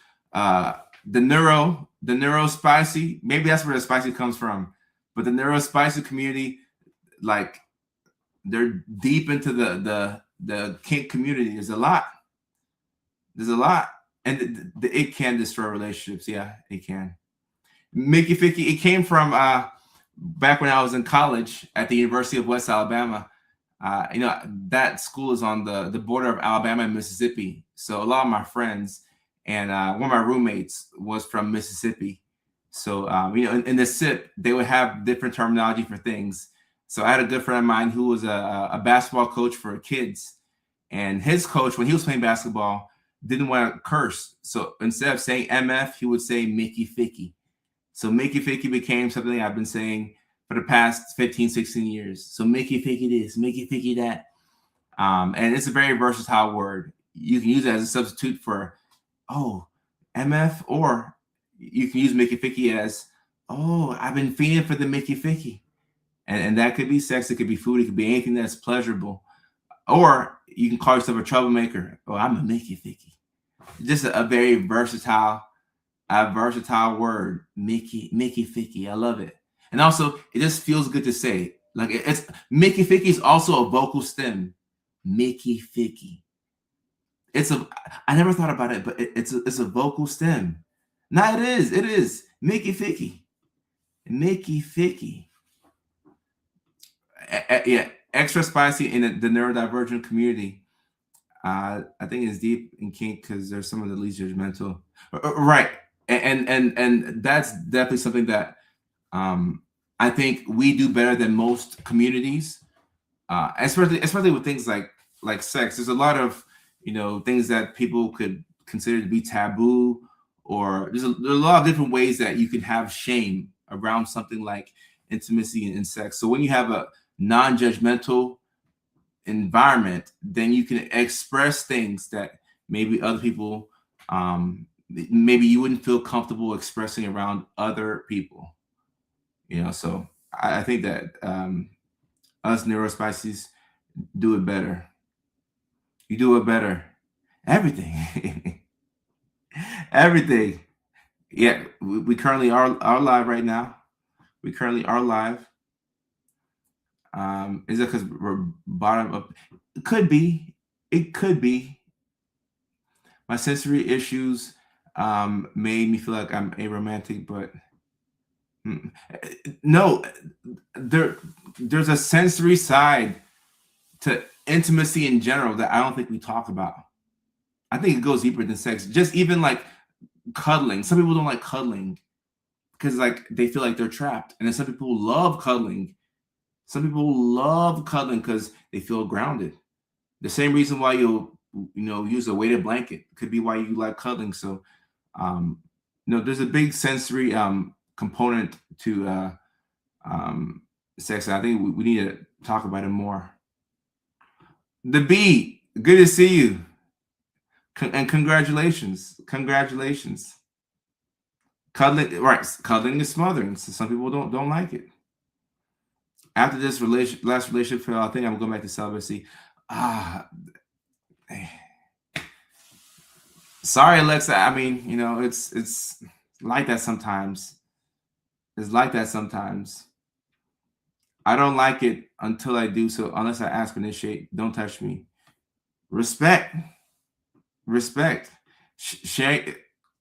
the neurospicy, maybe that's where the spicy comes from, but the neurospicy community, like they're deep into the kink community. There's a lot, and it can destroy relationships. Yeah, it can. Mickey Ficky, it came from back when I was in college at the University of West Alabama. That school is on the border of Alabama and Mississippi. So a lot of my friends and one of my roommates was from Mississippi. So in the SIP, they would have different terminology for things. So I had a good friend of mine who was a basketball coach for kids, and his coach, when he was playing basketball, didn't want to curse. So instead of saying MF, he would say Mickey Ficky. So Mickey Ficky became something I've been saying for the past 15, 16 years. So Mickey Ficky this, Mickey Ficky that. And it's a very versatile word. You can use it as a substitute for, MF, or you can use Mickey Ficky as, I've been feeding for the Mickey Ficky. And that could be sex, it could be food, it could be anything that's pleasurable. Or you can call yourself a troublemaker. I'm a Mickey Ficky. Just a very versatile word, Mickey Ficky. I love it. And also, it just feels good to say. Like it's Mickey Ficky is also a vocal stem. Mickey Ficky. I never thought about it, but it's a vocal stem. No, it is Mickey Ficky. Mickey Ficky. Yeah, extra spicy in the neurodivergent community. I think it's deep in kink because there's some of the least judgmental. Right. And that's definitely something that I think we do better than most communities, especially with things like sex. There's a lot of things that people could consider to be taboo, or there's a lot of different ways that you can have shame around something like intimacy and sex. So when you have a non-judgmental environment, then you can express things that maybe other people maybe you wouldn't feel comfortable expressing around other people. So I think that us neurospices do it better. You do it better. Everything. Everything. Yeah, we currently are live right now. We currently are live. Is it because we're bottom up? It could be. It could be. My sensory issues made me feel like I'm aromantic, but no, there's a sensory side to intimacy in general that I don't think we talk about. I think it goes deeper than sex. Just even like cuddling. Some people don't like cuddling because like they feel like they're trapped, and then some people love cuddling. Some people love cuddling because they feel grounded. The same reason why you'll use a weighted blanket could be why you like cuddling. So there's a big sensory component to sex. I think we need to talk about it more. The B, good to see you. And congratulations. Cuddling, right? Cuddling is smothering. So some people don't like it. After this last relationship fail, I think I'm going back to celibacy. Sorry, Alexa. I mean, it's like that sometimes. It's like that sometimes. I don't like it until I do. So unless I ask or initiate, don't touch me. Respect. Shay,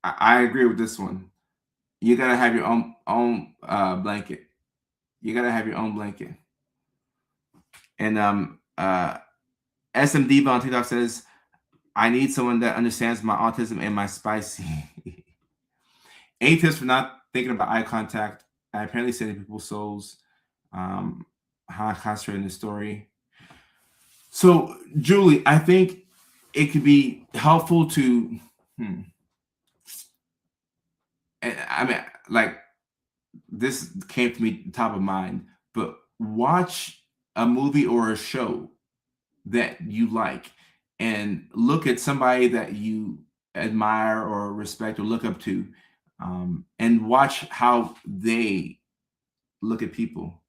I agree with this one. You gotta have your own blanket. You gotta have your own blanket. And SM Diva on TikTok says, I need someone that understands my autism and my spicy. 8 tips for not thinking about eye contact. I apparently said in people's souls. How I concentrate in the story. So, Julie, I think it could be helpful to. I mean, like this came to me top of mind, but watch a movie or a show that you like and look at somebody that you admire or respect or look up to, and watch how they look at people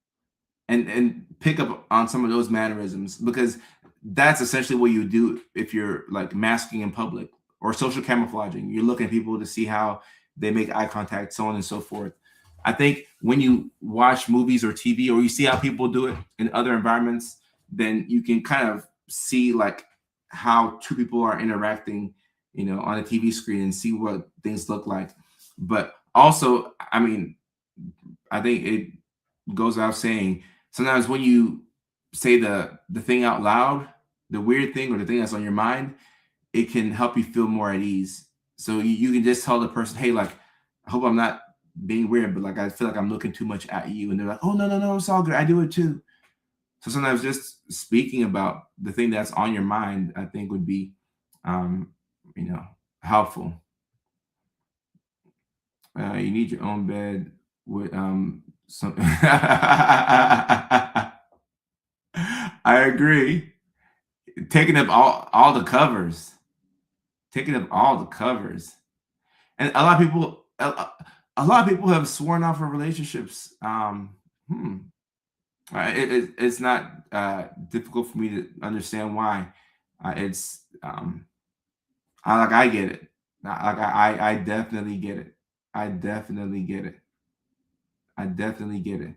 and pick up on some of those mannerisms, because that's essentially what you do if you're like masking in public or social camouflaging. You're looking at people to see how they make eye contact, so on and so forth. I think when you watch movies or TV, or you see how people do it in other environments, then you can kind of see like how two people are interacting, on a TV screen, and see what things look like. But also, I mean, I think it goes without saying, sometimes when you say the thing out loud, the weird thing or the thing that's on your mind, it can help you feel more at ease. So you can just tell the person, hey, like, I hope I'm not being weird, but like I feel like I'm looking too much at you. And they're like, oh no, it's all good. I do it too. So sometimes just speaking about the thing that's on your mind, I think would be um, helpful. You need your own bed with some I agree. Taking up all the covers. Taking up all the covers. And a lot of people have sworn off of relationships. It's not difficult for me to understand why. It's I get it. I definitely get it. I definitely get it. I definitely get it.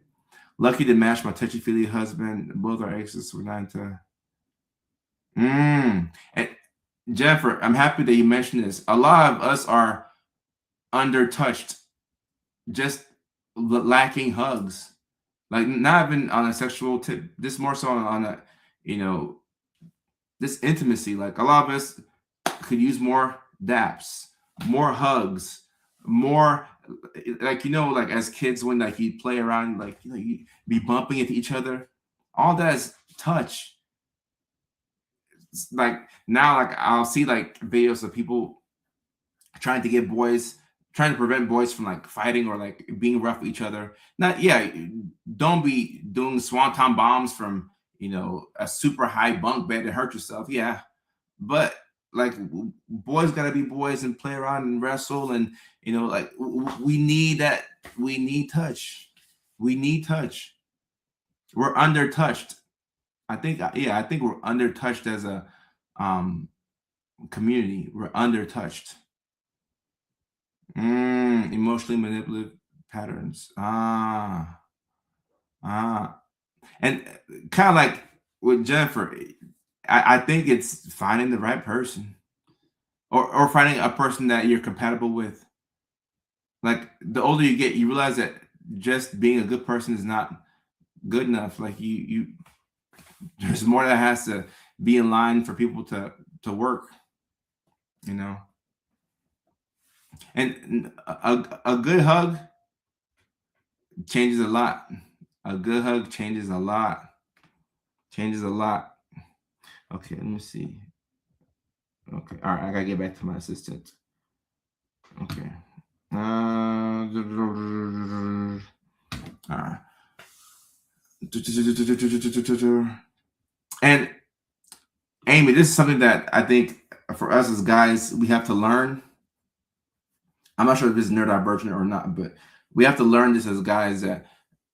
Lucky to match my touchy feely husband. Both our exes were not into. And Jennifer, I'm happy that you mentioned this. A lot of us are undertouched, just lacking hugs. Like not even on a sexual tip, this more so on a, you know, this intimacy. Like a lot of us could use more daps, more hugs, more like like as kids when like you play around, like you be bumping into each other. All that is touch. It's like now, like I'll see like videos of people trying to get boys, trying to prevent boys from like fighting or like being rough with each other. Not yeah, don't be doing swanton bombs from a super high bunk bed to hurt yourself. Yeah, but like boys gotta be boys and play around and wrestle and like we need that. We need touch. We need touch. We're under touched. I think I think we're under touched as a um community. We're under touched. Emotionally manipulative patterns. Ah. And kind of like with Jennifer, I think it's finding the right person or finding a person that you're compatible with. Like the older you get, you realize that just being a good person is not good enough. Like you there's more that has to be in line for people to work, you know. And a good hug changes a lot. A good hug changes a lot. Changes a lot. Okay, let me see. Okay, all right, I gotta get back to my assistant. Okay. All right. And Amy, this is something that I think for us as guys, we have to learn. I'm not sure if this is neurodivergent or not, but we have to learn this as guys that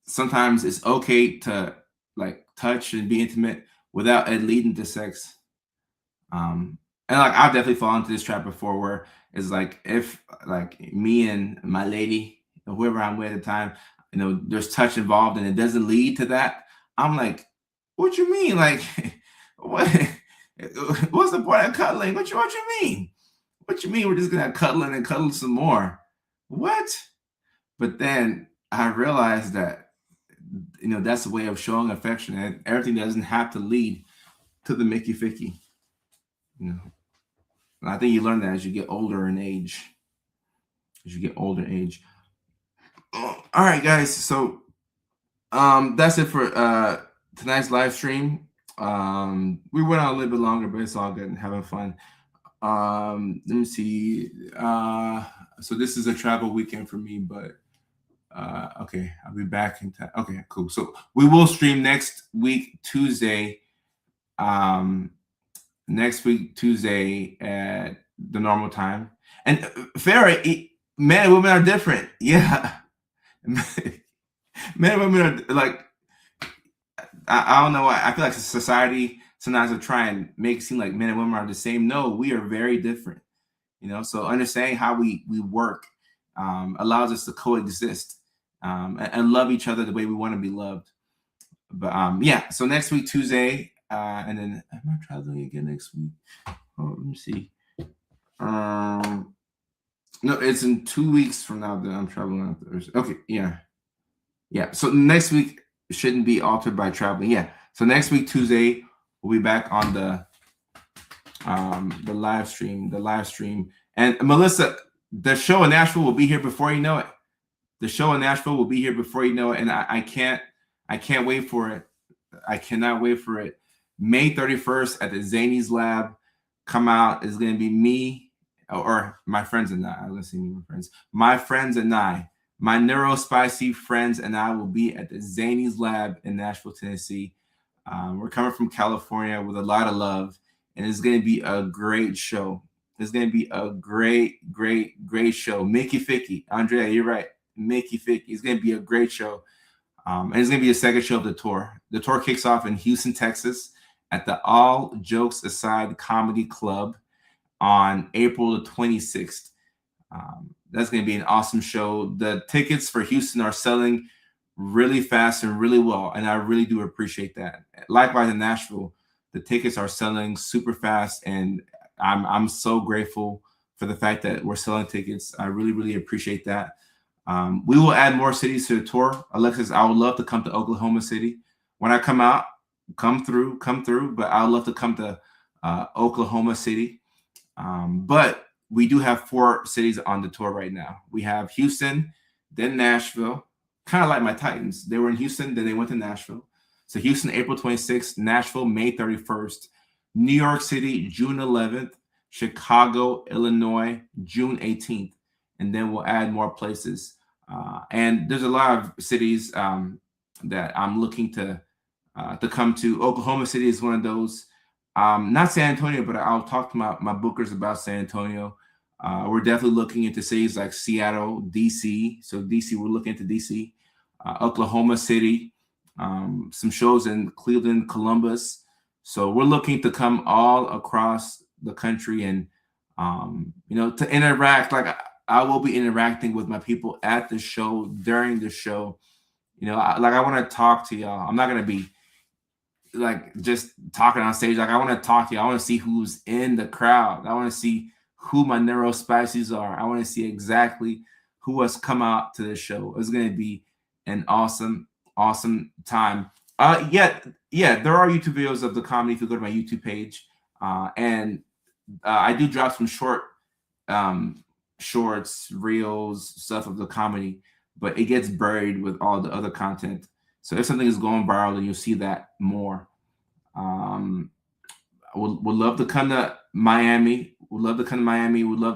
sometimes it's okay to like touch and be intimate without it leading to sex. And like I've definitely fallen into this trap before where it's like if like me and my lady or whoever I'm with at the time, there's touch involved and it doesn't lead to that, I'm like, what you mean? Like what what's the point of cuddling? What you mean? What you mean we're just gonna cuddle and cuddle some more? What? But then I realized that that's a way of showing affection and everything doesn't have to lead to the Mickey Ficky. And I think you learn that as you get older in age. As you get older in age. All right, guys. So that's it for tonight's live stream. We went on a little bit longer, but it's all good and having fun. Let me see. So this is a travel weekend for me, but okay, I'll be back in time. Okay, cool. So we will stream next week Tuesday. Next week Tuesday at the normal time. And Farrah, men and women are different. Yeah, men and women are like I don't know why. I feel like society sometimes will try and make it seem like men and women are the same. No, we are very different. So understanding how we work allows us to coexist and love each other the way we want to be loved. But yeah, so next week Tuesday, and then am I traveling again next week? Oh, let me see. No, it's in 2 weeks from now that I'm traveling on Thursday. Okay, yeah. So next week shouldn't be altered by traveling. Yeah. So next week, Tuesday, we'll be back on the live stream. And Melissa, the show in Nashville will be here before you know it. The show in Nashville will be here before you know it, and I can't wait for it. I cannot wait for it. May 31st at the Zanies Lab. Come out. Is going to be me or my friends and I. Let's see, my friends. My friends and I. My neurospicy friends and I will be at the Zanies Lab in Nashville, Tennessee. We're coming from California with a lot of love, and it's going to be a great show. It's going to be a great show. Mickey Ficky. Andrea, you're right. Mickey Ficky. It's going to be a great show. And it's going to be a second show of the tour. The tour kicks off in Houston, Texas at the All Jokes Aside Comedy Club on April the 26th. That's going to be an awesome show. The tickets for Houston are selling really fast and really well, and I really do appreciate that. Likewise in Nashville, the tickets are selling super fast, and I'm so grateful for the fact that we're selling tickets. I really appreciate that. We will add more cities to the tour. Alexis, I would love to come to Oklahoma City. When I come out, come through, but I would love to come to Oklahoma City. But we do have 4 cities on the tour right now. We have Houston, then Nashville, kind of like my Titans. They were in Houston, then they went to Nashville. So Houston, April 26th, Nashville, May 31st, New York City, June 11th, Chicago, Illinois, June 18th. And then we'll add more places. And there's a lot of cities that I'm looking to come to. Oklahoma City is one of those. Not San Antonio, but I'll talk to my bookers about San Antonio. We're definitely looking into cities like Seattle, DC. So DC, we're looking into DC. Oklahoma City, some shows in Cleveland, Columbus. So we're looking to come all across the country and, to interact. Like I will be interacting with my people at the show, during the show. I want to talk to y'all. I'm not going to be like just talking on stage. Like I want to talk to you. I want to see who's in the crowd. I want to see who my neurospices are. I want to see exactly who has come out to the show. It's going to be an awesome time. Yeah, there are YouTube videos of the comedy if you go to my YouTube page. And I do drop some shorts, reels, stuff of the comedy, but it gets buried with all the other content. So if something is going viral, then you'll see that more. Would love to come to Miami. Would love to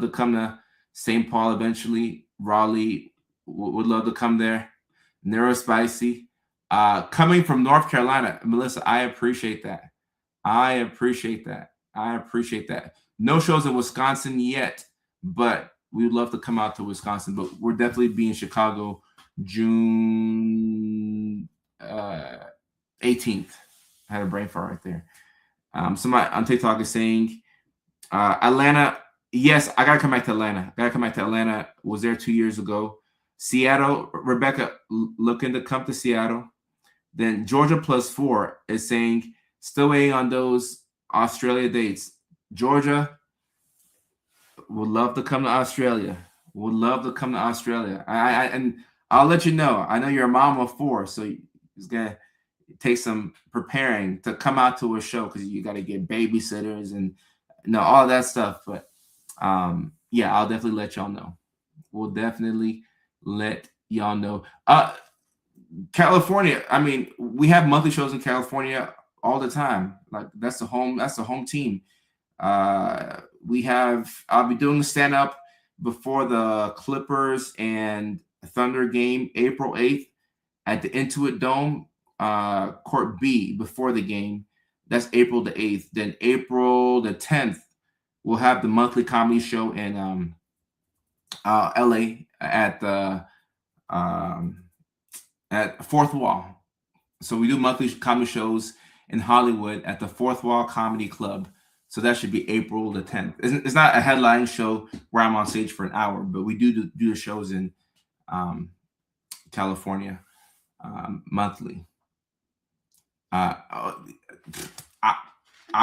come to St. Paul eventually. Raleigh. Would love to come there. Neurospicy. Coming from North Carolina, Melissa, I appreciate that. No shows in Wisconsin yet, but we would love to come out to Wisconsin. But we're definitely be in Chicago June 18th. I had a brain fart right there. Somebody on TikTok is saying, Atlanta. Yes, I gotta come back to Atlanta. Was there 2 years ago. Seattle, Rebecca, looking to come to Seattle. Then Georgia +4 is saying, still waiting on those Australia dates. Georgia, would love to come to Australia. And I'll let you know. I know you're a mom of 4, so it's gonna take some preparing to come out to a show because you got to get babysitters and all that stuff. But yeah, I'll definitely let y'all know. We'll definitely let y'all know. California. I mean, we have monthly shows in California all the time. Like that's the home team. I'll be doing the stand up before the Clippers and Thunder game April 8th at the Intuit Dome, Court B before the game. That's April the 8th. Then April the 10th, we'll have the monthly comedy show in LA at the at Fourth Wall. So we do monthly comedy shows in Hollywood at the Fourth Wall Comedy Club. So that should be April the 10th. It's not a headline show where I'm on stage for an hour, but we do the shows in California monthly. I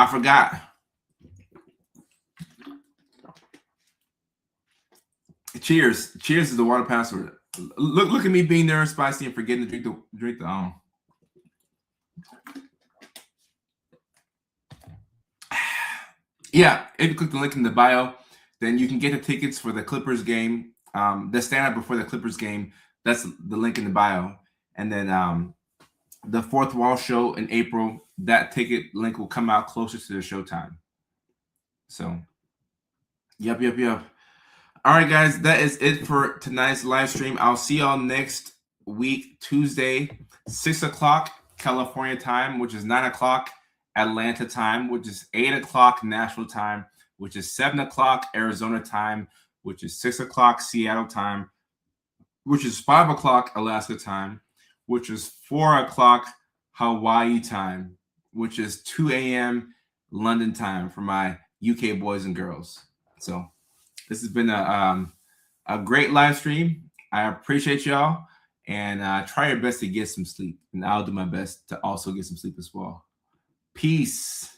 forgot. Cheers is the water password. Look at me being there and spicy and forgetting to drink the Yeah, if you click the link in the bio, then you can get the tickets for the Clippers game. The stand up before the Clippers game. That's the link in the bio. And then the Fourth Wall show in April. That ticket link will come out closer to the showtime. So, yep. All right, guys, that is it for tonight's live stream. I'll see y'all next week, Tuesday, 6 o'clock California time, which is 9 o'clock Atlanta time, which is 8 o'clock Nashville time, which is 7 o'clock Arizona time, which is 6 o'clock Seattle time, which is 5 o'clock Alaska time, which is 4 o'clock Hawaii time, which is 2 a.m. London time for my UK boys and girls. So this has been a great live stream. I appreciate y'all, and try your best to get some sleep, and I'll do my best to also get some sleep as well. Peace.